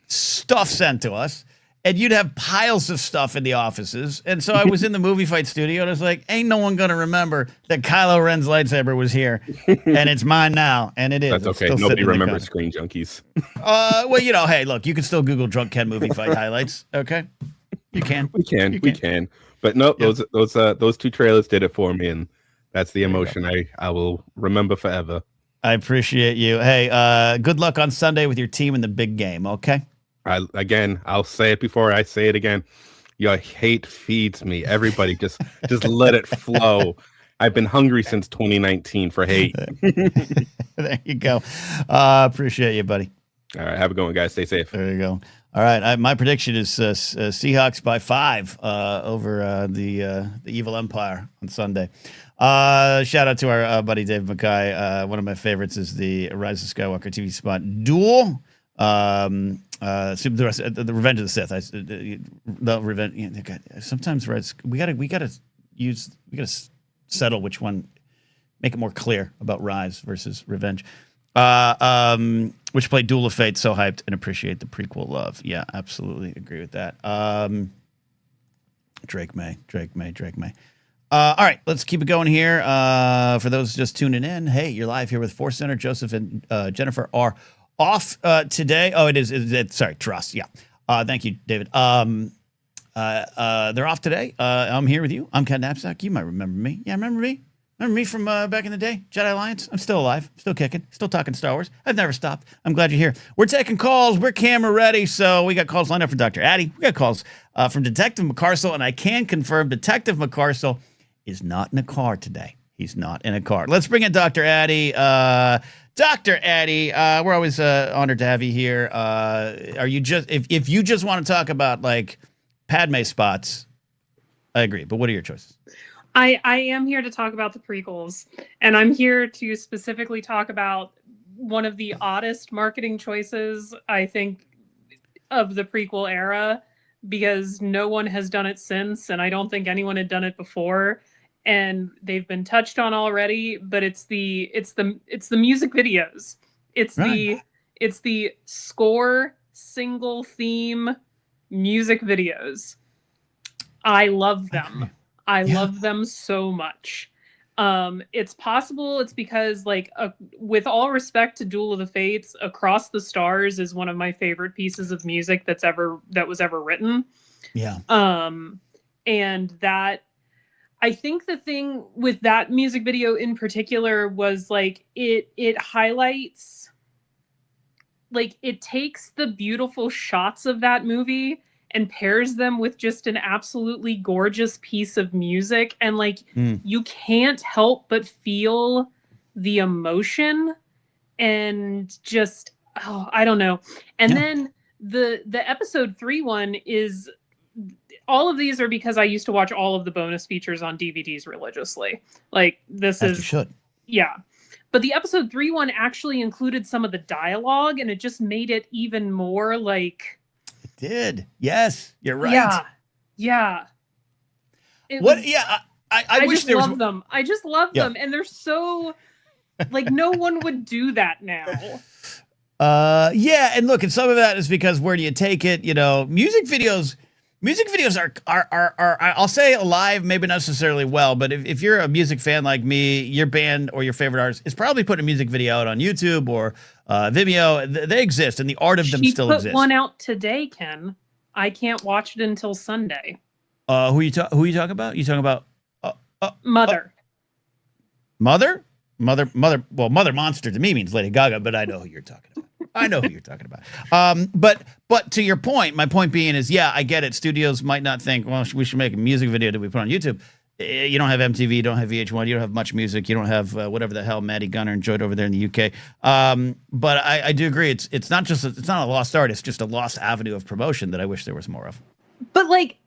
S1: stuff sent to us, and you'd have piles of stuff in the offices. And so I was in the movie fight studio, and I was like, ain't no one going to remember that Kylo Ren's lightsaber was here, and it's mine now. And it is.
S7: That's okay. Nobody remembers Screen Junkies.
S1: Well, hey, look, you can still Google Drunk Ken movie fight highlights. Okay. You can.
S7: We can. But no, those two trailers did it for me, and that's the emotion I will remember forever.
S1: I appreciate you. Hey, good luck on Sunday with your team in the big game, okay?
S7: I'll say it before I say it again. Your hate feeds me. Everybody just let it flow. I've been hungry since 2019 for hate.
S1: There you go. Appreciate you, buddy.
S7: All right, have a good one, guys. Stay safe.
S1: There you go. All right, my prediction is Seahawks by 5 over the Evil Empire on Sunday. Shout out to our buddy Dave Mackay. One of my favorites is the Rise of Skywalker TV spot Duel. The Revenge of the Sith. The Revenge. Sometimes we gotta settle which one. Make it more clear about Rise versus Revenge. Which played Duel of Fate. So hyped and appreciate the prequel love. Yeah, absolutely agree with that. Drake May. All right, let's keep it going here. For those just tuning in, hey, you're live here with ForceCenter. Joseph and Jennifer are off today. Oh, it is. Sorry, Trust. Yeah. Thank you, David. They're off today. I'm here with you. I'm Ken Knapsack. You might remember me. Yeah, remember me? Remember me from back in the day? Jedi Alliance? I'm still alive, still kicking, still talking Star Wars. I've never stopped. I'm glad you're here. We're taking calls. We're camera ready. So we got calls lined up for Dr. Addy. We got calls from Detective McCarsell. And I can confirm Detective McCarsell is not in a car today. He's not in a car. Let's bring in Dr. Addy. Dr. Addy, we're always honored to have you here. Are you just if you just want to talk about like Padme spots, I agree. But what are your choices?
S8: I am here to talk about the prequels, and I'm here to specifically talk about one of the oddest marketing choices, I think, of the prequel era, because no one has done it since, and I don't think anyone had done it before. And they've been touched on already, but it's the music videos. It's
S1: right.
S8: the score single theme music videos. I love them. I love them so much. It's possible it's because, like, with all respect to Duel of the Fates, Across the Stars is one of my favorite pieces of music that was ever written.
S1: Yeah.
S8: And that, I think the thing with that music video in particular was like it highlights, like, it takes the beautiful shots of that movie and pairs them with just an absolutely gorgeous piece of music, and like you can't help but feel the emotion and just I don't know. And then the episode 3 one is, all of these are because I used to watch all of the bonus features on DVDs religiously. Like, this
S1: As you should.
S8: Yeah. But the episode 3 one actually included some of the dialogue, and it just made it even more like...
S1: It did. Yes, you're right.
S8: Yeah.
S1: I wish
S8: just
S1: there
S8: love
S1: was...
S8: them. I just love them. And they're so... like, no one would do that now.
S1: Yeah, and look, and some of that is because where do you take it? You know, music videos are I'll say alive, maybe not necessarily well, but if you're a music fan like me, your band or your favorite artist is probably putting a music video out on YouTube or Vimeo. They exist, and the art of them still exists.
S8: She put one out today, Ken. I can't watch it until Sunday.
S1: Who you talking about? You talking about
S8: Mother.
S1: Mother? Well, Mother Monster to me means Lady Gaga, but I know who you're talking about. But to your point, my point being is, yeah, I get it. Studios might not think, well, we should make a music video that we put on YouTube. You don't have MTV, you don't have VH1, you don't have much music, you don't have whatever the hell Maddie Gunner enjoyed over there in the UK. But I do agree, it's not a lost art, it's just a lost avenue of promotion that I wish there was more of.
S8: But like,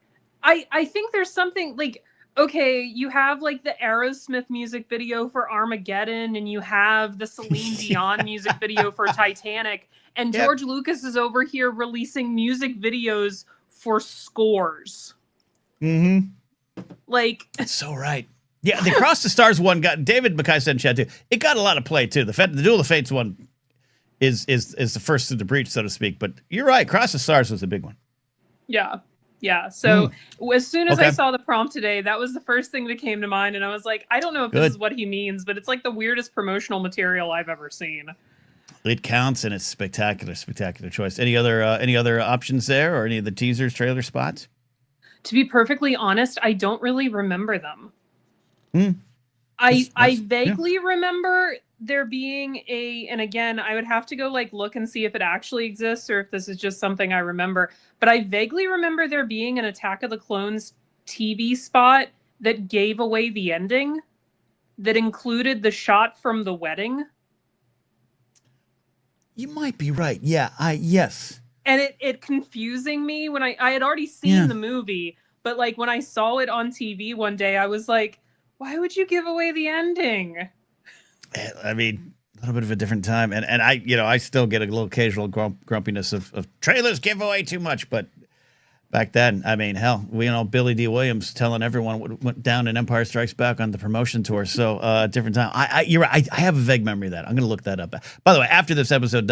S8: I think there's something like, okay, you have like the Aerosmith music video for Armageddon, and you have the Celine Dion music video for Titanic, and George Lucas is over here releasing music videos for scores. Like,
S1: that's so right. Yeah, the Across the Stars one got, David McKay said in chat too, it got a lot of play too. The Duel of Fates one is the first to the breach, so to speak. But you're right, Across the Stars was a big one.
S8: Yeah. So as soon as I saw the prompt today, that was the first thing that came to mind. And I was like, I don't know if this is what he means, but it's like the weirdest promotional material I've ever seen.
S1: It counts, and it's spectacular choice. Any other options there, or any of the teasers, trailer spots?
S8: To be perfectly honest, I don't really remember them. I vaguely remember there being and again, I would have to go like look and see if it actually exists or if this is just something I remember. But I vaguely remember there being an Attack of the Clones TV spot that gave away the ending, that included the shot from the wedding.
S1: You might be right. Yeah, yes.
S8: And it confusing me when I had already seen the movie, but like when I saw it on TV one day, I was like, why would you give away the ending?
S1: I mean, a little bit of a different time, and I still get a little occasional grumpiness of trailers give away too much, but back then, I mean, hell, Billy D. Williams telling everyone what went down in Empire Strikes Back on the promotion tour, so different time. You're right. I have a vague memory of that. I'm going to look that up. By the way, after this episode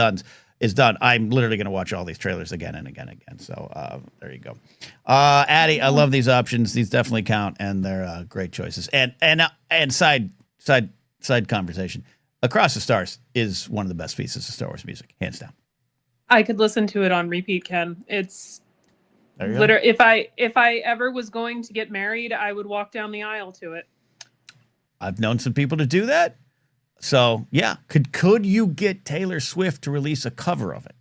S1: is done, I'm literally going to watch all these trailers again and again and again. So there you go. Addy, I love these options. These definitely count, and they're great choices. And side conversation. Across the Stars is one of the best pieces of Star Wars music, hands down.
S8: I could listen to it on repeat, Ken. It's
S1: literally,
S8: if I ever was going to get married, I would walk down the aisle to it.
S1: I've known some people to do that. So yeah, could you get Taylor Swift to release a cover of it?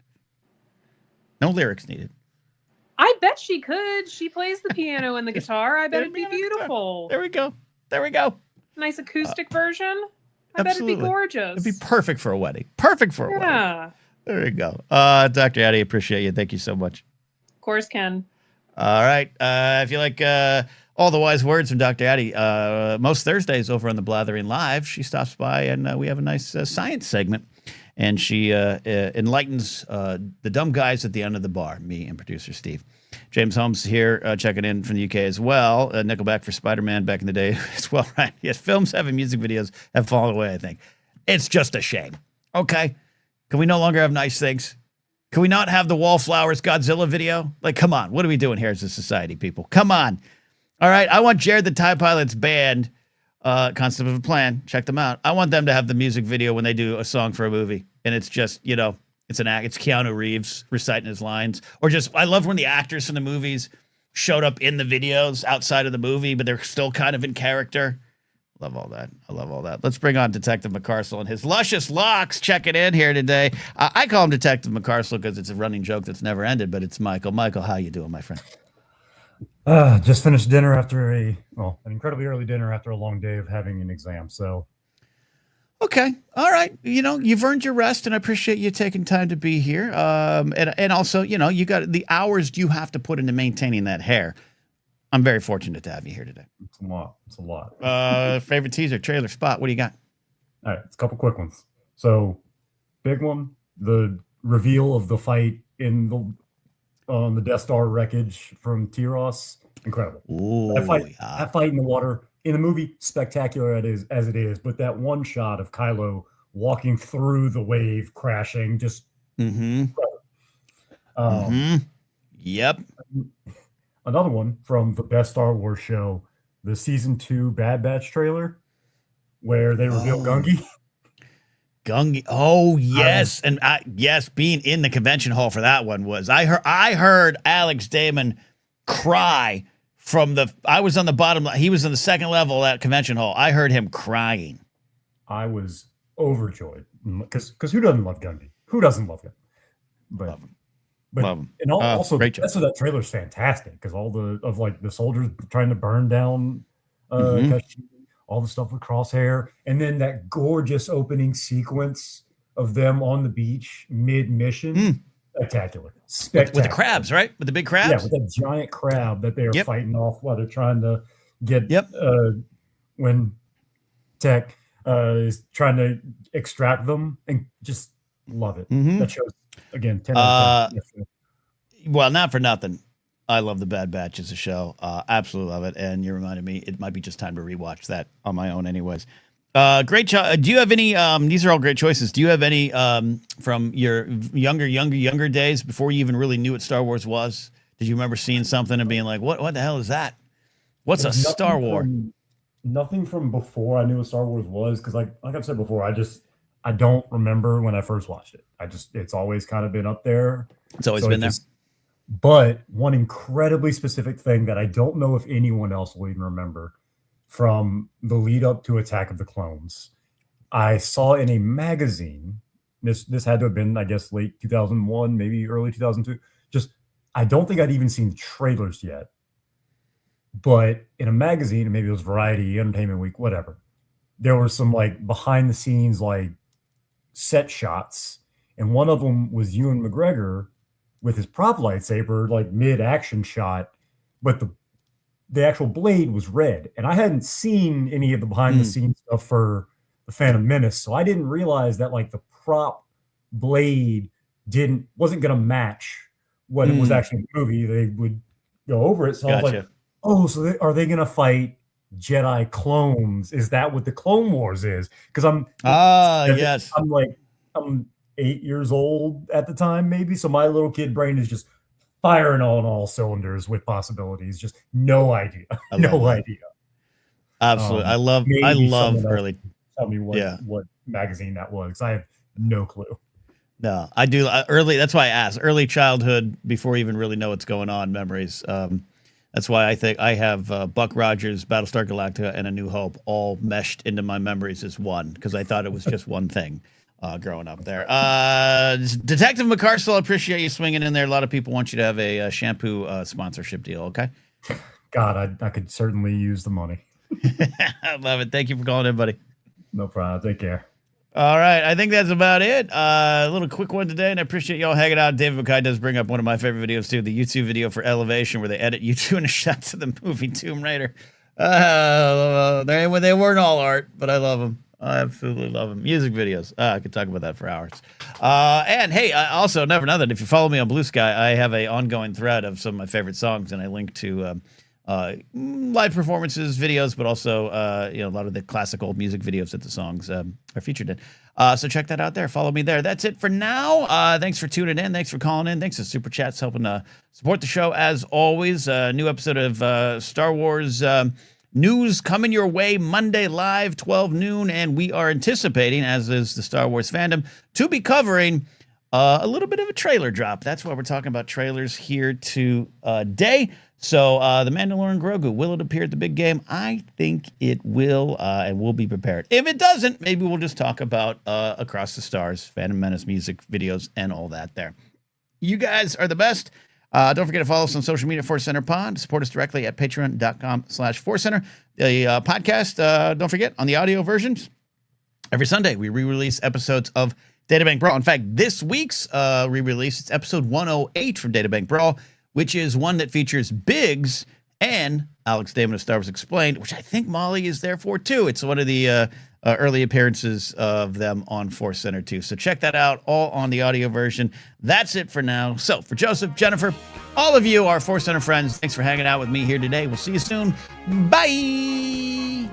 S1: No lyrics needed.
S8: I bet she could. She plays the piano and the guitar. I bet it'd be beautiful.
S1: There we go.
S8: Nice acoustic version. I bet it'd be
S1: absolutely.
S8: gorgeous.
S1: It'd be perfect for a wedding. Perfect for a wedding.
S8: Yeah.
S1: There you go. Dr. Addy, appreciate you. Thank you so much.
S8: Of course, Ken.
S1: All right. If you like all the wise words from Dr. Addy, most Thursdays over on the Blathering Live, she stops by and we have a nice science segment. And she enlightens the dumb guys at the end of the bar, me and producer Steve. James Holmes here checking in from the UK as well. Nickelback for Spider-Man back in the day as well, right? Yes, films having music videos have fallen away, I think. It's just a shame. Okay. Can we no longer have nice things? Can we not have the Wallflowers Godzilla video? Like, come on. What are we doing here as a society, people? Come on. All right. I want Jared the TIE Pilot's band, Concept of a Plan. Check them out. I want them to have the music video when they do a song for a movie. And it's just, you know, it's an act. It's Keanu Reeves reciting his lines. Or just, I love when the actors from the movies showed up in the videos outside of the movie, but they're still kind of in character. Love all that. I love all that. Let's bring on Detective McCarsell and his luscious locks checking in here today. I call him Detective McCarsell because it's a running joke that's never ended, but it's Michael. Michael, how you doing, my friend?
S9: Just finished dinner after an incredibly early dinner after a long day of having an exam. So,
S1: okay, all right. You know, you've earned your rest, and I appreciate you taking time to be here. And also, you know, you got the hours you have to put into maintaining that hair. I'm very fortunate to have you here today.
S9: it's a lot. It's a lot.
S1: Favorite teaser, trailer, spot. What do you got?
S9: All right, it's a couple quick ones. So, big one: the reveal of the fight in the Death Star wreckage from Tyros. Incredible.
S1: Ooh,
S9: That fight in the water in the movie, spectacular as it is, but that one shot of Kylo walking through the wave, crashing, just
S1: Yep.
S9: Another one from the best Star Wars show, the season 2 Bad Batch trailer, where they reveal Gungi.
S1: Gungi. Oh yes, and yes, being in the convention hall for that one was I heard Alex Damon cry from the. I was on the bottom. He was on the second level of that convention hall. I heard him crying.
S9: I was overjoyed because who doesn't love Gungi? Who doesn't love him? But
S1: Love him.
S9: But
S1: Love him.
S9: and also
S1: great job.
S9: that's what that trailer is fantastic because all the soldiers trying to burn down Kashyyyk, all the stuff with Crosshair, and then that gorgeous opening sequence of them on the beach mid-mission. Spectacular.
S1: With the crabs, right? With the big crabs?
S9: Yeah, with that giant crab that they are fighting off while they're trying to get when Tech is trying to extract them, and just love it. That shows again 10 out of 10.
S1: Well, not for nothing. I love the Bad Batch as a show. Absolutely love it. And you reminded me it might be just time to rewatch that on my own anyways. Great do you have any these are all great choices. Do you have any from your younger days before you even really knew what Star Wars was? Did you remember seeing something and being like, what the hell is that? What's a Star Wars?
S9: Nothing from before I knew what Star Wars was, because like I've said before, I don't remember when I first watched it. It's always kind of been up there.
S1: It's always been there.
S9: But one incredibly specific thing that I don't know if anyone else will even remember from the lead up to Attack of the Clones, I saw in a magazine, this had to have been, I guess, late 2001, maybe early 2002. I don't think I'd even seen the trailers yet. But in a magazine, and maybe it was Variety, Entertainment Week, whatever, there were some like behind the scenes like set shots, and one of them was Ewan McGregor with his prop lightsaber, like mid-action shot, but the actual blade was red. And I hadn't seen any of the behind-the-scenes stuff for The Phantom Menace, so I didn't realize that like the prop blade wasn't going to match what it was actually in the movie. They would go over it. So I was like, oh, so are they going to fight Jedi clones? Is that what the Clone Wars is? Because I'm 8 years old at the time, maybe. So my little kid brain is just firing on all cylinders with possibilities. Just no idea. No idea.
S1: Absolutely. I love early.
S9: Tell me what magazine that was, because I have no clue.
S1: No, I do early. That's why I asked early childhood before you even really know what's going on memories. That's why I think I have Buck Rogers, Battlestar Galactica, and A New Hope all meshed into my memories as one, because I thought it was just one thing. Growing up there. Detective McCarsell, I appreciate you swinging in there. A lot of people want you to have a shampoo sponsorship deal, okay?
S9: God, I could certainly use the money.
S1: I love it. Thank you for calling in, buddy.
S9: No problem. Take care.
S1: All right, I think that's about it. A little quick one today, and I appreciate y'all hanging out. David McKay does bring up one of my favorite videos, too, the YouTube video for Elevation, where they edit you two in a shot to the movie Tomb Raider. They weren't all art, but I love them. I absolutely love them. Music videos. I could talk about that for hours. And hey, I also never know that if you follow me on Blue Sky, I have a ongoing thread of some of my favorite songs, and I link to live performances, videos, but also a lot of the classic old music videos that the songs are featured in. So check that out there. Follow me there. That's it for now. Thanks for tuning in. Thanks for calling in. Thanks to Super Chats helping support the show as always. New episode of Star Wars news coming your way Monday live, 12 noon, and we are anticipating, as is the Star Wars fandom, to be covering a little bit of a trailer drop. That's why we're talking about trailers here today. So The Mandalorian Grogu, will it appear at the big game? I think it will, and we'll be prepared. If it doesn't, maybe we'll just talk about Across the Stars, Phantom Menace music videos, and all that there. You guys are the best. Don't forget to follow us on social media, ForceCenter Pod. Support us directly at patreon.com/ForceCenter. The podcast, don't forget, on the audio versions, every Sunday we re-release episodes of Databank Brawl. In fact, this week's re-release, it's episode 108 from Databank Brawl, which is one that features Biggs and Alex Damon of Star Wars Explained, which I think Molly is there for, too. It's one of the early appearances of them on Force Center, too. So check that out, all on the audio version. That's it for now. So for Joseph, Jennifer, all of you, our Force Center friends, thanks for hanging out with me here today. We'll see you soon. Bye!